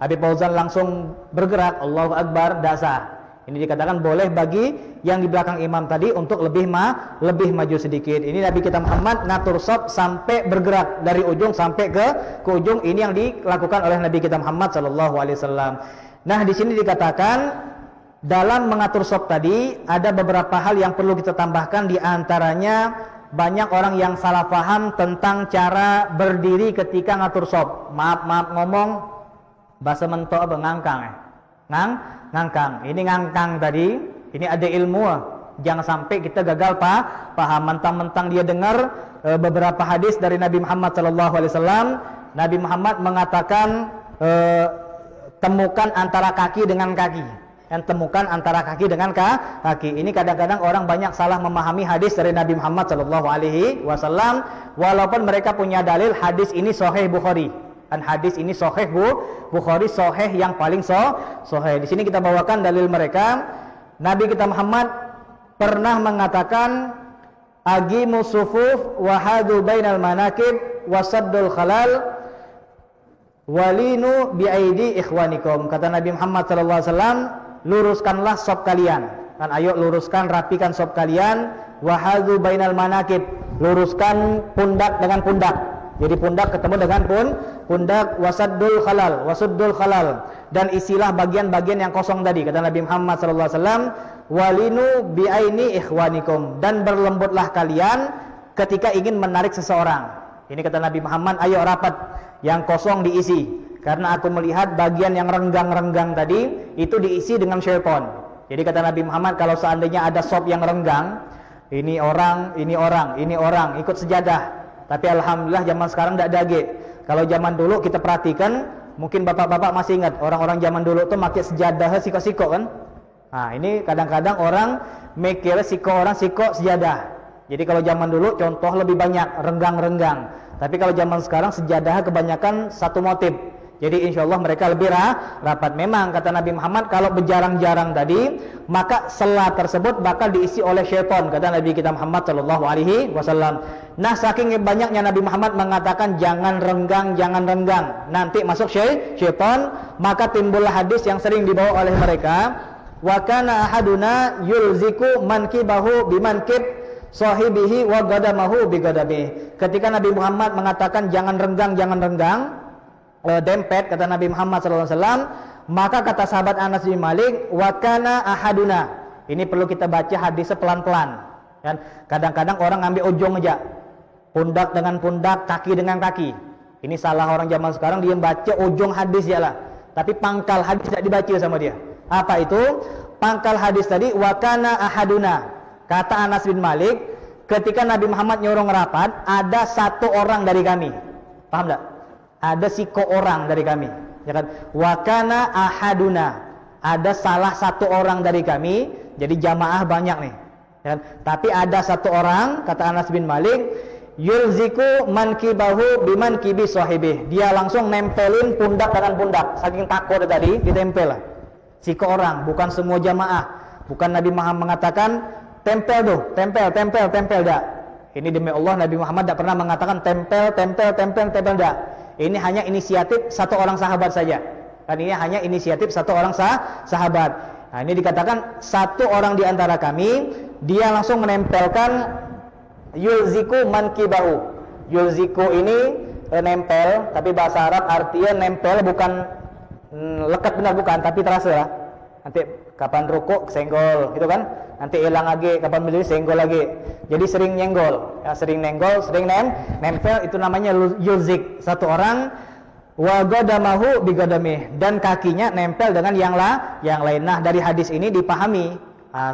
Habib Fauzan langsung bergerak, Allahu Akbar, dasar. Ini dikatakan boleh bagi yang di belakang imam tadi untuk lebih maju sedikit. Ini Nabi kita Muhammad ngatur saf sampai bergerak dari ujung sampai ke ujung. Ini yang dilakukan oleh Nabi kita Muhammad sallallahu alaihi wasallam. Nah, di sini dikatakan dalam mengatur saf tadi ada beberapa hal yang perlu kita tambahkan, di antaranya banyak orang yang salah paham tentang cara berdiri ketika ngatur saf. Maaf ngomong bahasa mentok apa ngangkang ngangkang. Ini ngangkang tadi, ini ada ilmu. Jangan sampai kita gagal paham mentang-mentang dia dengar beberapa hadis dari Nabi Muhammad sallallahu alaihi wasallam. Nabi Muhammad mengatakan temukan antara kaki dengan kaki. Yang temukan antara kaki dengan kaki. Ini kadang-kadang orang banyak salah memahami hadis dari Nabi Muhammad sallallahu alaihi wasallam, walaupun mereka punya dalil hadis ini sahih Bukhari. Dan hadis ini sahih Bukhari, sahih yang paling sahih. Di sini kita bawakan dalil mereka. Nabi kita Muhammad pernah mengatakan agimu sufuf wa hadu bainal manakib wasaddul khalal walinu biaidi ikhwanikum. Kata Nabi Muhammad sallallahu alaihi wasallam, luruskanlah saf kalian. Dan ayo luruskan, rapikan saf kalian. Wa hadu bainal manakib, luruskan pundak dengan pundak. Jadi pundak ketemu dengan pundak, wasaddul khalal, dan isilah bagian-bagian yang kosong tadi. Kata Nabi Muhammad sallallahu alaihi wasallam, walinu biaini ikhwanikum, dan berlembutlah kalian ketika ingin menarik seseorang. Ini kata Nabi Muhammad, ayo rapat, yang kosong diisi, karena aku melihat bagian yang renggang-renggang tadi itu diisi dengan syaitan. Jadi kata Nabi Muhammad, kalau seandainya ada sop yang renggang, ini orang ikut sejadah. Tapi alhamdulillah zaman sekarang tidak ada lagi. Kalau zaman dulu kita perhatikan, mungkin bapak-bapak masih ingat, orang-orang zaman dulu tuh pakai sejadah siko-siko kan. Nah, ini kadang-kadang orang mikir siko sejadah. Jadi kalau zaman dulu contoh lebih banyak renggang-renggang. Tapi kalau zaman sekarang sejadah kebanyakan satu motif. Jadi insya Allah mereka lebih rapat. Memang kata Nabi Muhammad, kalau berjarang-jarang tadi, maka sela tersebut bakal diisi oleh syaitan. Kata Nabi kita Muhammad sallallahu alaihi wasallam. Nah, saking banyaknya Nabi Muhammad mengatakan jangan renggang, nanti masuk syaitan, maka timbullah hadis yang sering dibawa oleh mereka. Wa kana ahaduna yulziku mankibahu bimankib sahibihi wa gadamahu bigadabih. Ketika Nabi Muhammad mengatakan jangan renggang, dempet, kata Nabi Muhammad SAW, maka kata sahabat Anas bin Malik, wa kana ahaduna. Ini perlu kita baca hadisnya pelan-pelan. Dan kadang-kadang orang ngambil ujung aja, pundak dengan pundak, kaki dengan kaki. Ini salah orang zaman sekarang, dia baca ujung hadis ya lah, tapi pangkal hadis tidak dibaca sama dia. Apa itu? Pangkal hadis tadi, wa kana ahaduna. Kata Anas bin Malik, ketika Nabi Muhammad nyuruh ngerapat, ada satu orang dari kami. Paham tak? Ada siko orang dari kami, ya kan? Wa kana ahaduna, ada salah satu orang dari kami. Jadi jamaah banyak nih, ya kan? Tapi ada satu orang, kata Anas bin Malik, yulziku mankibahu bimankibi sahibih. Dia langsung nempelin pundak dengan pundak, saking takut tadi ditempel lah. Siko orang, bukan semua jamaah. Bukan Nabi Muhammad mengatakan tempel dah. Ini demi Allah, Nabi Muhammad tidak pernah mengatakan tempel dah. Ini hanya inisiatif satu orang sahabat saja. Kan ini hanya inisiatif satu orang sahabat. Nah, ini dikatakan satu orang di antara kami, dia langsung menempelkan yulziku mankibahu. Yulziku ini nempel, tapi bahasa Arab artinya nempel, bukan lekat benar, bukan, tapi terasa lah. Nanti kapan rukuk senggol, gitu kan? Nanti hilang lagi, kapan berdiri senggol lagi. Jadi sering nyenggol, ya, sering nempel, itu namanya yulzik. Satu orang wa gadamahu bigadamih, dan kakinya nempel dengan yang lain. Nah, dari hadis ini dipahami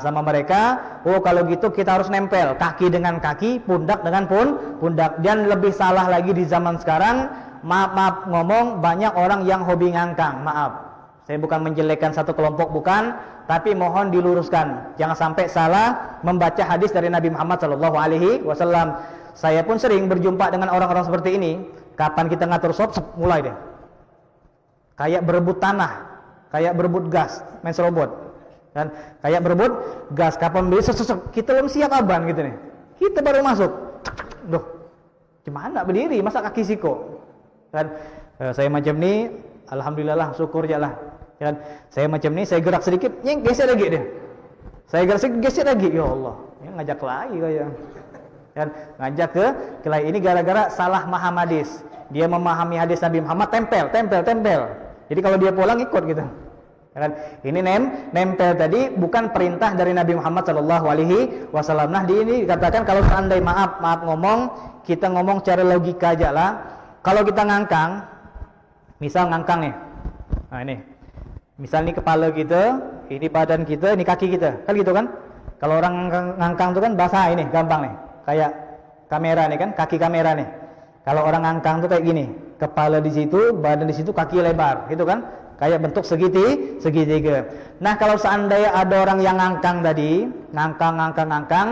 sama mereka, oh kalau gitu kita harus nempel kaki dengan kaki, pundak dengan pundak. Dan lebih salah lagi di zaman sekarang, maaf ngomong, banyak orang yang hobi ngangkang. Maaf, saya bukan menjelekkan satu kelompok, bukan, tapi mohon diluruskan. Jangan sampai salah membaca hadis dari Nabi Muhammad SAW. Saya pun sering berjumpa dengan orang-orang seperti ini. Kapan kita ngatur shop, mulai deh. Kayak berebut tanah, kayak berebut gas, main serobot. Dan kayak berebut gas, kapan beli, kita belum siap aban gitu nih. Kita baru masuk. Duh, gimana berdiri, masa kaki siko. Dan saya macam ini, alhamdulillah lah, syukur aja lah. Ya kan? Saya macam ni, saya gerak sedikit, geser lagi dia. Saya gerak sedikit, geser lagi. Ya Allah, ngajak lagi kaya. Dan ngajak ke lain. Ini gara-gara salah paham hadis. Dia memahami hadis Nabi Muhammad, tempel. Jadi kalau dia pulang ikut gitu. Kan? Ini nempel tadi bukan perintah dari Nabi Muhammad Shallallahu Alaihi Wasallam. Nah di ini dikatakan kalau seandainya maaf ngomong, kita ngomong secara logika aja lah. Kalau kita ngangkang, misal ngangkang nih, nah ini, misal ini kepala kita, ini badan kita, ini kaki kita, kan gitu kan? Kalau orang ngangkang itu kan basah ini, gampang nih, kayak kamera nih kan, kaki kamera nih. Kalau orang ngangkang tuh kayak gini, kepala di situ, badan di situ, kaki lebar, gitu kan? Kayak bentuk segitiga. Nah kalau seandainya ada orang yang ngangkang tadi, ngangkang,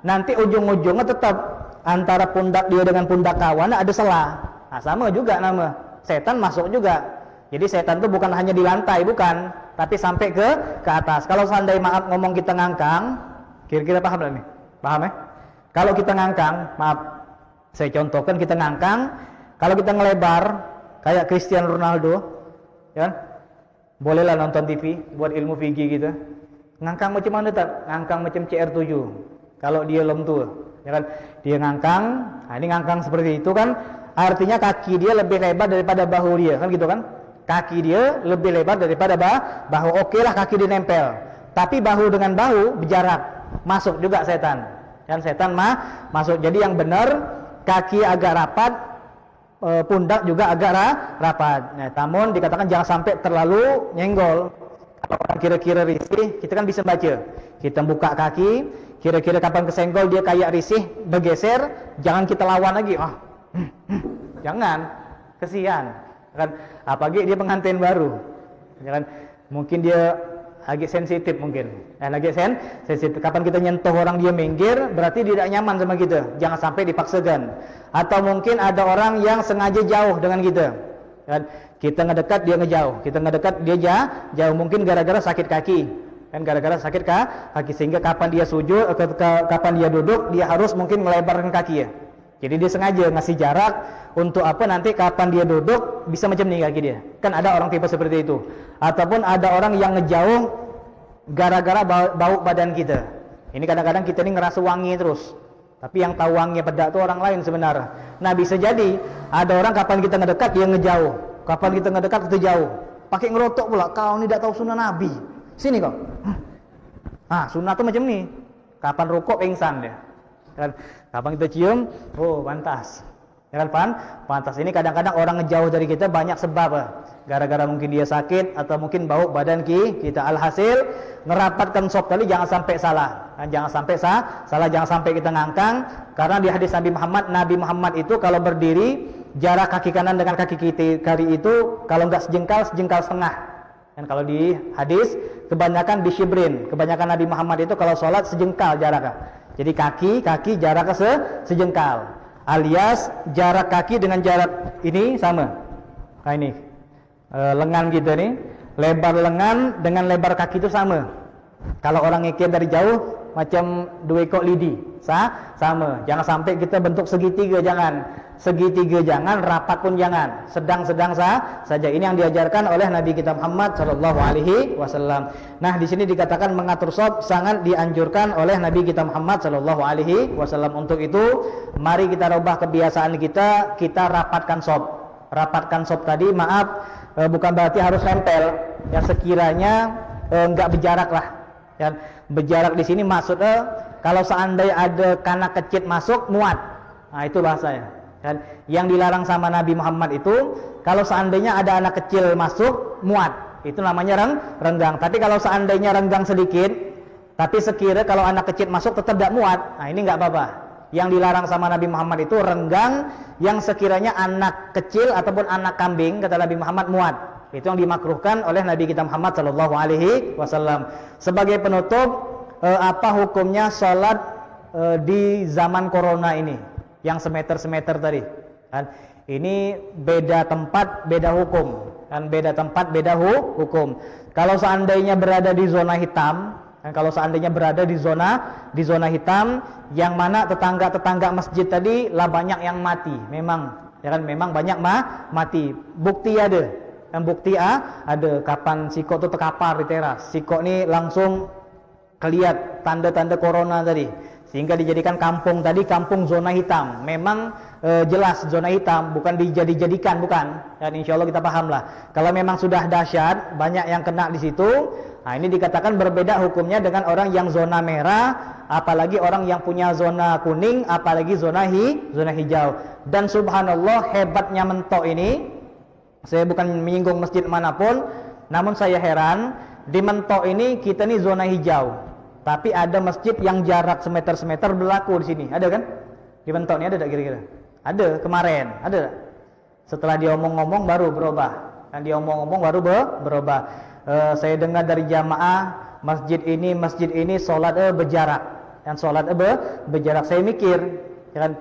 nanti ujung-ujungnya tetap antara pundak dia dengan pundak kawan ada selah. Nah sama juga nama setan masuk juga. Jadi setan itu bukan hanya di lantai, bukan, tapi sampai ke atas. Kalau seandainya maaf ngomong kita ngangkang, kira-kira paham gak nih? Paham ya? Kalau kita ngangkang, maaf, saya contohkan kita ngangkang. Kalau kita ngelebar kayak Cristiano Ronaldo, ya kan? Bolehlah nonton TV buat ilmu fikih gitu. Ngangkang macam mana tak? Ngangkang macam CR7. Kalau dia lemtur, ya kan? Dia ngangkang, nah ini ngangkang seperti itu kan? Artinya kaki dia lebih lebar daripada bahu dia, kan gitu kan? Kaki dia lebih lebar daripada bahu. Oke lah kaki dia nempel. Tapi bahu dengan bahu berjarak, masuk juga setan. Dan setan masuk. Jadi yang benar kaki agak rapat, pundak juga agak rapat. Nah, namun dikatakan jangan sampai terlalu nyenggol. Kalau orang kira-kira risih, kita kan bisa baca. Kita buka kaki, kira-kira kapan kesenggol dia kayak risih, bergeser, jangan kita lawan lagi. Jangan, kesian. Kan apalagi dia pengantin baru. Jangan, mungkin dia agak sensitif mungkin. Lagi sensitif. Kapan kita nyentuh orang dia minggir, berarti dia tidak nyaman sama kita. Jangan sampai dipaksakan. Atau mungkin ada orang yang sengaja jauh dengan kita. Dan kita ngedekat dia ngejauh, kita ngedekat dia jauh. Mungkin gara-gara sakit kaki. Kan gara-gara sakit kaki sehingga kapan dia sujud, kapan dia duduk, dia harus mungkin melebarkan kaki ya. Jadi dia sengaja ngasih jarak untuk apa nanti kapan dia duduk bisa macam ni kaki dia. Kan ada orang tipe seperti itu. Ataupun ada orang yang ngejauh gara-gara bau badan kita. Ini kadang-kadang kita ini ngerasa wangi terus. Tapi yang tahu wangi pedak itu orang lain sebenarnya. Nah bisa jadi ada orang kapan kita ngedekat dia ngejauh. Kapan kita ngedekat kita jauh. Pakai ngerotok pula. Kau ni tak tahu sunnah Nabi. Sini kau. Sunnah tu macam ni. Kapan rokok pingsan dia. Kan? Kapan kita cium, oh pantas. Ya kan pantas. Ini kadang-kadang orang ngejauh dari kita banyak sebab. Gara-gara mungkin dia sakit atau mungkin bau badan kita. Alhasil ngerapatkan sop tadi jangan sampai salah. Jangan sampai salah, jangan sampai kita ngangkang. Karena di hadis Nabi Muhammad itu kalau berdiri jarak kaki kanan dengan kaki kiri itu kalau enggak sejengkal setengah. Dan kalau di hadis kebanyakan di shibrin, kebanyakan Nabi Muhammad itu kalau sholat sejengkal jaraknya. Jadi kaki jaraknya sejengkal. Alias jarak kaki dengan jarak ini sama. Nah ini lengan kita nih, lebar lengan dengan lebar kaki itu sama. Kalau orang ngikir dari jauh macam dua ekor lidi, sama. Jangan sampai kita bentuk segitiga, jangan, rapat pun jangan, sedang saja. Ini yang diajarkan oleh Nabi kita Muhammad Shallallahu Alaihi Wasallam. Nah di sini dikatakan mengatur shop sangat dianjurkan oleh Nabi kita Muhammad Shallallahu Alaihi Wasallam. Untuk itu, mari kita rubah kebiasaan kita rapatkan shop tadi. Maaf, bukan berarti harus nempel. Ya sekiranya enggak berjarak lah. Ya, berjarak di sini maksudnya kalau seandainya ada kanak kecil masuk muat. Nah itu bahasanya. Dan yang dilarang sama Nabi Muhammad itu kalau seandainya ada anak kecil masuk muat, itu namanya renggang. Tapi kalau seandainya renggang sedikit, tapi sekira kalau anak kecil masuk tetap tidak muat, nah ini nggak apa-apa. Yang dilarang sama Nabi Muhammad itu renggang yang sekiranya anak kecil ataupun anak kambing, kata Nabi Muhammad, muat. Itu yang dimakruhkan oleh Nabi kita Muhammad Shallallahu Alaihi Wasallam. Sebagai penutup, apa hukumnya sholat di zaman corona ini, yang semeter tadi? Kan? Ini beda tempat, beda hukum. Kan beda tempat, beda hukum. Kalau seandainya berada di zona hitam, kalau seandainya berada di zona hitam, yang mana tetangga masjid tadi lah banyak yang mati, memang, ya kan, memang banyak mati. Bukti ada. Dan bukti ada kapan sikok tu terkapar di teras. Sikok ni langsung kelihat tanda-tanda corona tadi. Sehingga dijadikan kampung tadi kampung zona hitam. Memang jelas zona hitam, bukan dijadikan, bukan. Dan insya Allah kita pahamlah. Kalau memang sudah dahsyat, banyak yang kena di situ. Nah, ini dikatakan berbeda hukumnya dengan orang yang zona merah, apalagi orang yang punya zona kuning, apalagi zona hijau. Dan subhanallah hebatnya mentok ini. Saya bukan menyinggung masjid manapun, namun saya heran di mentok ini kita ni zona hijau. Tapi ada masjid yang jarak semeter berlaku di sini. Ada kan? Di mentok ni ada tak kira-kira? Ada kemarin, ada tak? Setelah dia omong-omong baru berubah. Dan dia omong-omong baru berubah. Saya dengar dari jamaah masjid ini solat berjarak. Dan solat berjarak. Saya mikir, kan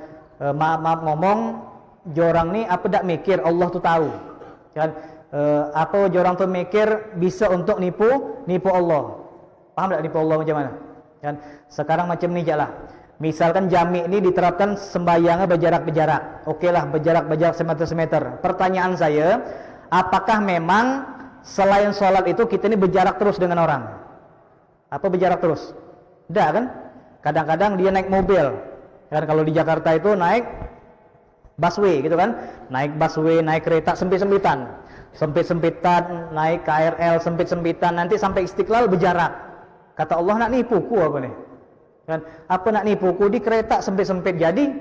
maaf ngomong, jorang ni apa tak mikir Allah tu tahu. Kan apa jorang tu mikir bisa untuk nipu Allah. Paham tak nipu Allah macam mana? Kan sekarang macam ni jelah. Misalkan jami ini diterapkan sembahyangnya berjarak-berjarak. Okeylah berjarak-berjarak semeter. Pertanyaan saya, apakah memang selain sholat itu kita ini berjarak terus dengan orang? Apa berjarak terus? Tidak kan? Kadang-kadang dia naik mobil. Kan kalau di Jakarta itu naik busway gitu kan? Naik busway, naik kereta sempit-sempitan, naik KRL sempit-sempitan, nanti sampai Istiqlal berjarak. Kata Allah nak nipuku apa nih? Kan apa nak nipuku di kereta sempit-sempit jadi?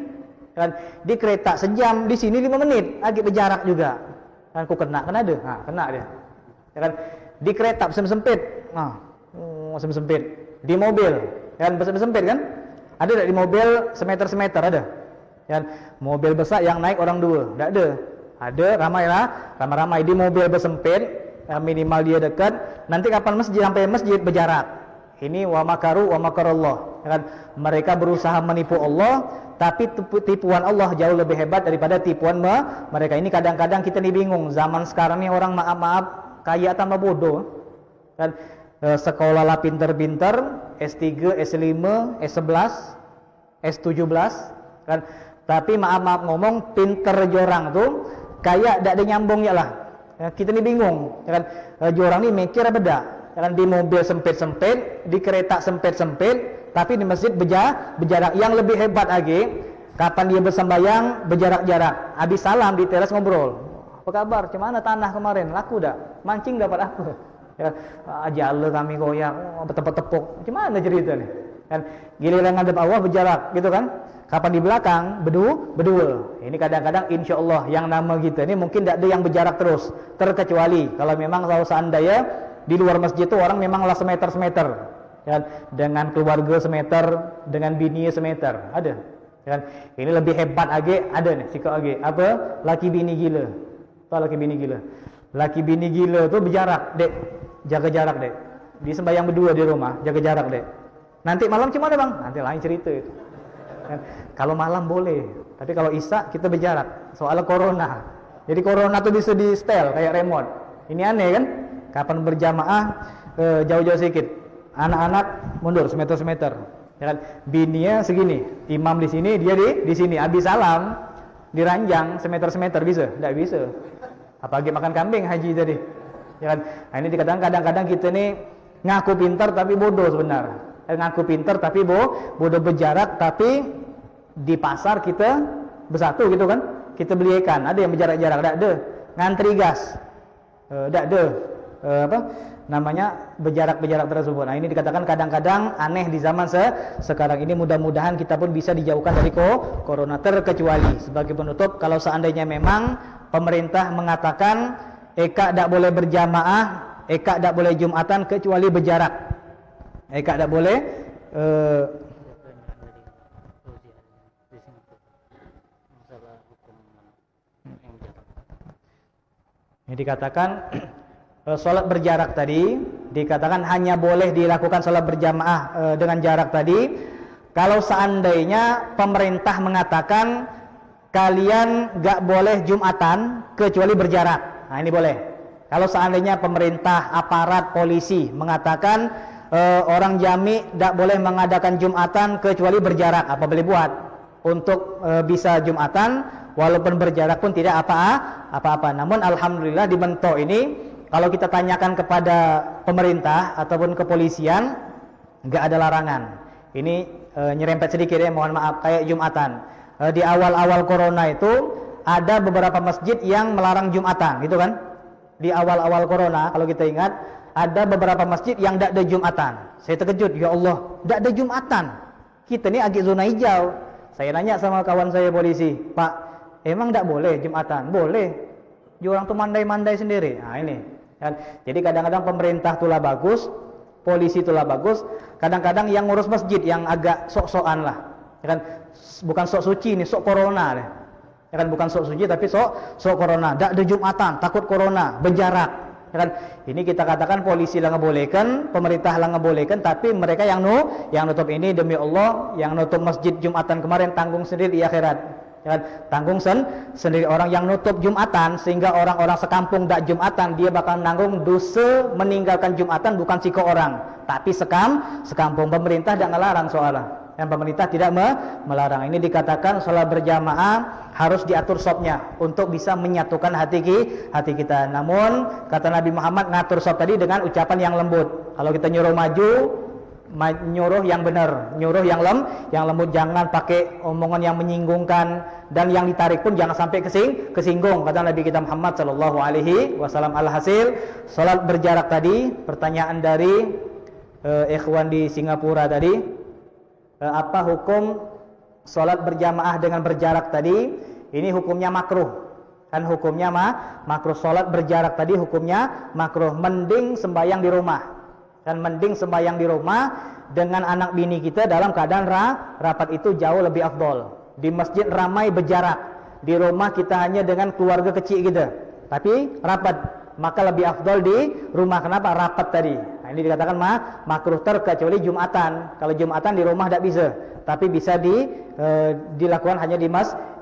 Kan di kereta sejam, di sini 5 menit, agak berjarak juga. Kan aku kena kan ada? Kena dia. Ya kan di kereta sempit-sempit. Sempit. Di mobil, kan sempit kan? Ada tak di mobil semeter ada? Kan mobil besar yang naik orang 2, tak ada. Ada ramai-ramai di mobil bersempit, minimal dia dekat. Nanti kapan sampai masjid berjarak. Ini wa makaru wa makarallah. Kan mereka berusaha menipu Allah, tapi tipuan Allah jauh lebih hebat daripada tipuan mereka. Ini kadang-kadang kita ni bingung. Zaman sekarang ni orang maaf kaya tambah bodoh. Kan sekolah lah pinter-pinter, S3, S5, S11, S17, kan. Tapi maaf ngomong pinter jorang tu kaya tak ada nyambungnya lah. Kita ni bingung. Kan jorang ni mikir apa dak? Kan di mobil sempit-sempit, di kereta sempit-sempit, tapi di masjid berjarak. Yang lebih hebat lagi, kapan dia bersembayang berjarak-jarak. Habis salam di teras ngobrol. Apa kabar? Macam mana tanah kemarin? Laku dak? Mancing dapat apa? Ya, jala kami goyang, bertepuk-tepuk. Macam mana cerita ni? Kan giliran ngadep Allah berjarak, gitu kan? Kapan di belakang berdua. Ini kadang-kadang insya Allah yang nama kita ini mungkin tidak ada yang berjarak terus, terkecuali kalau memang kalau seandainya di luar masjid itu orang memanglah semeter, ya, dengan keluarga semeter, dengan bini semeter, ada. Ya, ini lebih hebat lagi, ada nih sikap lagi. Apa? Laki bini gila. Tahu laki bini gila? Laki bini gila tu berjarak, dek, jaga jarak dek. Dia sembahyang berdua di rumah, jaga jarak dek. Nanti malam macam mana bang? Nanti lain cerita itu. Ya, kalau malam boleh, tapi kalau isya kita berjarak. Soal corona. Jadi corona tu bisa di setel kayak remote. Ini aneh kan? Kapan berjamaah jauh-jauh sedikit, anak-anak mundur semeter, ya kan? Bininya segini, imam di sini, dia di sini. Habis salam diranjang semeter bisa? Tidak bisa. Apalagi makan kambing haji tadi, ya kan? Nah, ini dikatakan kadang-kadang kita ini ngaku pintar tapi bodoh sebenarnya. Ngaku pintar tapi bodoh berjarak, tapi di pasar kita bersatu gitu kan? Kita beli ikan, ada yang berjarak-jarak, tidak ada. Ngantri gas, tidak ada. Berjarak tersebut. Nah, ini dikatakan kadang-kadang aneh di zaman sekarang ini. Mudah-mudahan kita pun bisa dijauhkan dari corona, terkecuali sebagai penutup kalau seandainya memang pemerintah mengatakan eka tidak boleh berjamaah, eka tidak boleh jumatan kecuali berjarak. Eka tidak boleh ini dikatakan sholat berjarak tadi, dikatakan hanya boleh dilakukan sholat berjamaah dengan jarak tadi kalau seandainya pemerintah mengatakan kalian gak boleh jumatan kecuali berjarak. Nah, ini boleh. Kalau seandainya pemerintah, aparat, polisi mengatakan orang jami gak boleh mengadakan jumatan kecuali berjarak, apa boleh buat? Untuk bisa jumatan walaupun berjarak pun tidak apa-apa. Namun alhamdulillah di Bento ini kalau kita tanyakan kepada pemerintah ataupun kepolisian, nggak ada larangan. Ini nyerempet sedikit ya, mohon maaf, kayak Jumatan. Di awal-awal corona itu ada beberapa masjid yang melarang Jumatan, gitu kan? Di awal-awal corona kalau kita ingat, ada beberapa masjid yang tidak ada Jumatan. Saya terkejut, ya Allah, tidak ada Jumatan. Kita ini agak zona hijau. Saya nanya sama kawan saya polisi, Pak, emang tidak boleh Jumatan? Boleh. Orang tuh mandai-mandai sendiri. Nah ini. Kan? Jadi kadang-kadang pemerintah itulah bagus, polisi itulah bagus. Kadang-kadang yang ngurus masjid yang agak sok-sokan lah. Ya kan? Bukan sok suci ini, sok corona. Ya kan? Bukan sok suci tapi sok corona. Tidak ada Jumatan, takut corona, berjarak. Ya kan? Ini kita katakan polisi lah ngebolehkan, pemerintah lah ngebolehkan, tapi mereka yang nutup ini demi Allah, yang nutup masjid Jumatan kemarin tanggung sendiri di akhirat. Ya kan? Tanggung sendiri orang yang nutup Jumatan, sehingga orang-orang sekampung tak Jumatan, dia bakal nanggung dosa meninggalkan Jumatan, bukan siko orang, tapi sekampung. Pemerintah tidak ngelarang soalnya. Yang pemerintah tidak melarang. Ini dikatakan sholat berjamaah harus diatur sopnya untuk bisa menyatukan hati kita. Namun kata Nabi Muhammad, ngatur sop tadi dengan ucapan yang lembut. Kalau kita nyuruh maju, nyuruh yang benar, nyuruh yang lembut, jangan pakai omongan yang menyinggungkan, dan yang ditarik pun jangan sampai kesinggung. Kata Nabi kita Muhammad sallallahu alaihi wasallam. Alhasil sholat berjarak tadi, pertanyaan dari ikhwan di Singapura tadi, apa hukum sholat berjamaah dengan berjarak tadi? Ini hukumnya makruh. Kan hukumnya makruh. Sholat berjarak tadi hukumnya makruh. Mending sembahyang di rumah. Kan mending sembahyang di rumah dengan anak bini kita dalam keadaan rapat, itu jauh lebih afdol. Di masjid ramai berjarak, di rumah kita hanya dengan keluarga kecil kita, tapi rapat, maka lebih afdol di rumah. Kenapa? Rapat tadi. Nah, ini dikatakan makruh terkecuali Jumatan. Kalau Jumatan di rumah tidak bisa, tapi bisa dilakukan hanya di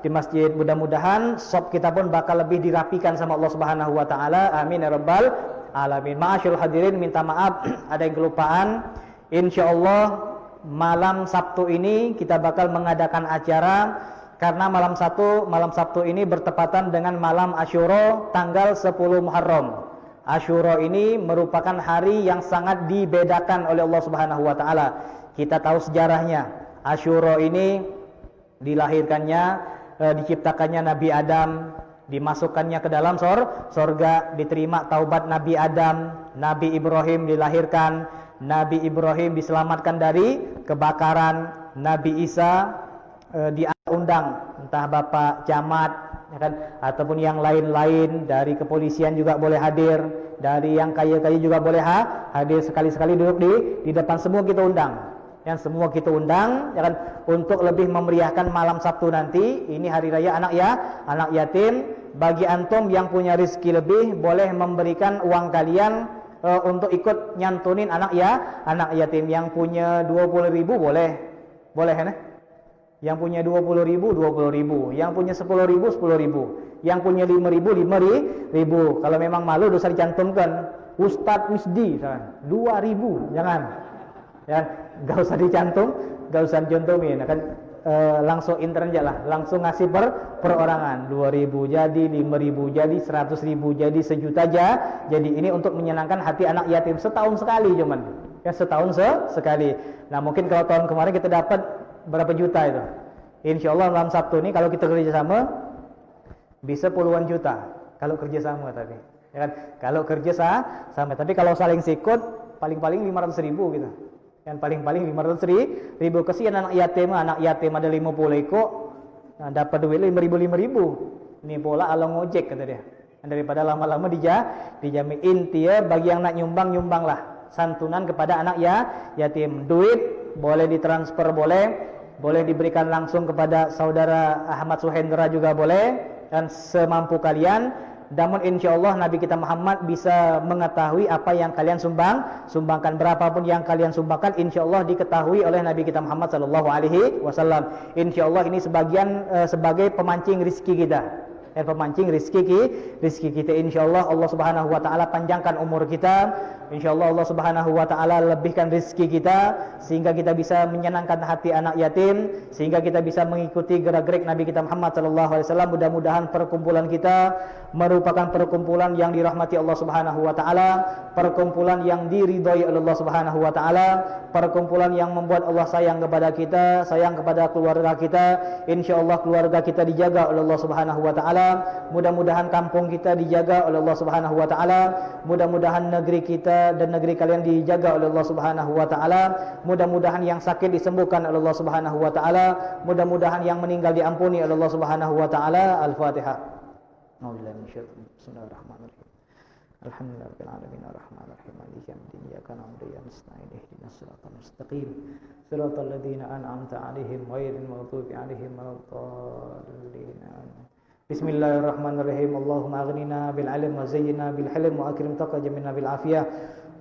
masjid. Mudah-mudahan sop kita pun bakal lebih dirapikan sama Allah Subhanahu wa taala. Amin ya rabbal alamin. Ma'asyiral hadirin, minta maaf ada yang kelupaan. Insyaallah malam Sabtu ini kita bakal mengadakan acara, karena malam Sabtu ini bertepatan dengan malam Asyura tanggal 10 Muharram. Asyura ini merupakan hari yang sangat dibedakan oleh Allah Subhanahu wa taala. Kita tahu sejarahnya. Asyura ini diciptakannya Nabi Adam, dimasukkannya ke dalam surga, diterima taubat Nabi Adam, Nabi Ibrahim dilahirkan, Nabi Ibrahim diselamatkan dari kebakaran, Nabi Isa diundang, entah Bapak Camat, ya kan, ataupun yang lain-lain, dari kepolisian juga boleh hadir, dari yang kaya-kaya juga boleh hadir, sekali-sekali duduk di depan, semua kita undang. Yang semua kita undang, ya kan, untuk lebih memeriahkan malam Sabtu nanti. Ini hari raya anak yatim. Bagi antum yang punya rezeki lebih, boleh memberikan uang kalian untuk ikut nyantunin anak yatim. Yang punya 20.000 boleh kan? Yang punya 20.000, yang punya 10.000, 10.000, yang punya 5.000, 5.000. Kalau memang malu dosa dicantumkan. Ustadz Misdi, 2.000, jangan. Ya, gak usah dicantumin. Kan langsung internet aja lah, langsung ngasih perorangan. 2.000 jadi, 5.000 jadi, 100.000 jadi, 1.000.000 aja. Jadi ini untuk menyenangkan hati anak yatim, setahun sekali cuman. Ya, setahun sekali. Nah, mungkin kalau tahun kemarin kita dapat berapa juta itu? Insyaallah malam Sabtu ini kalau kita kerjasama bisa puluhan juta kalau kerjasama tadi. Ya kan? Kalau kerjasama, tapi kalau saling sikut paling-paling 500.000 gitu. Yang paling-paling 500.000. Kesian anak yatim ada 50 ekor, nah, dapat duit 5.000. Ini pola ala ngojek kata dia. Daripada lama-lama dijamin. Intinya bagi yang nak nyumbanglah santunan kepada anak yatim. Duit boleh ditransfer, boleh diberikan langsung kepada saudara Ahmad Suhendra juga boleh, dan semampu kalian. Namun insyaallah Nabi kita Muhammad bisa mengetahui apa yang kalian sumbangkan, berapapun yang kalian sumbangkan, insyaallah diketahui oleh Nabi kita Muhammad sallallahu alaihi wasallam. Insyaallah ini sebagai pemancing rezeki kita. pemancing rizki kita. Insyaallah Allah Subhanahu wa taala panjangkan umur kita. Insyaallah Allah Subhanahu wa taala lebihkan rizki kita sehingga kita bisa menyenangkan hati anak yatim, sehingga kita bisa mengikuti gerak-gerik Nabi kita Muhammad sallallahu alaihi wasallam. Mudah-mudahan perkumpulan kita merupakan perkumpulan yang dirahmati Allah Subhanahu wa taala, perkumpulan yang diridhai oleh Allah Subhanahu wa taala, perkumpulan yang membuat Allah sayang kepada kita, sayang kepada keluarga kita. Insyaallah keluarga kita dijaga oleh Allah Subhanahu wa taala. Mudah-mudahan kampung kita dijaga oleh Allah Subhanahu wa taala. Mudah-mudahan negeri kita dan negeri kalian dijaga oleh Allah Subhanahu wa taala. Mudah-mudahan yang sakit disembuhkan oleh Allah Subhanahu wa taala. Mudah-mudahan yang meninggal diampuni oleh Allah Subhanahu wa taala. Al-Fatihah. Bismillahirrahmanirrahim. Alhamdulillahirabbil alamin arrahmanirrahim maliki yaumiddin iyyaka na'budu wa iyyaka nasta'in ihdinas siratal mustaqim siratal ladzina an'amta 'alaihim ghairil maghdubi 'alaihim waladdallin. Bismillahirrahmanirrahim. Allahumma aghnina bil 'ilmi wa zayyinna bil hilmi wa akrim taqabbal bil afiyah.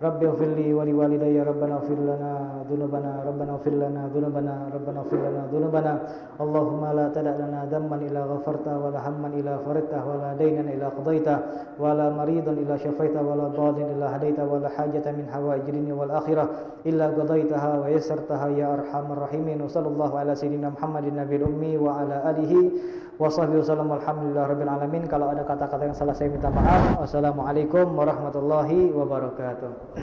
Rabbi ighfirli wa li walidayya rabbana ighfir lana dhunubana rabbana ighfir lana dhunubana rabbana ighfir lana dhunubana. Allahumma la tada' lana dhanban illa ghafarta wa la hamman illa faradta wa la daynan illa qadaita wa la maridan illa shafaita wa la dhalin illa hadaita wa la hajatan min hawaijid dunya wal akhirah illa qadaitaha wa yassartaha ya arhamar rahimin. Wa sallallahu ala sayyidina Muhammadin nabiyil ummi wa ala alihi wa sahbihi wasallam. Alhamdulillah rabbil alamin. Kalau ada kata-kata yang salah saya minta maaf. Wassalamualaikum warahmatullahi wabarakatuh.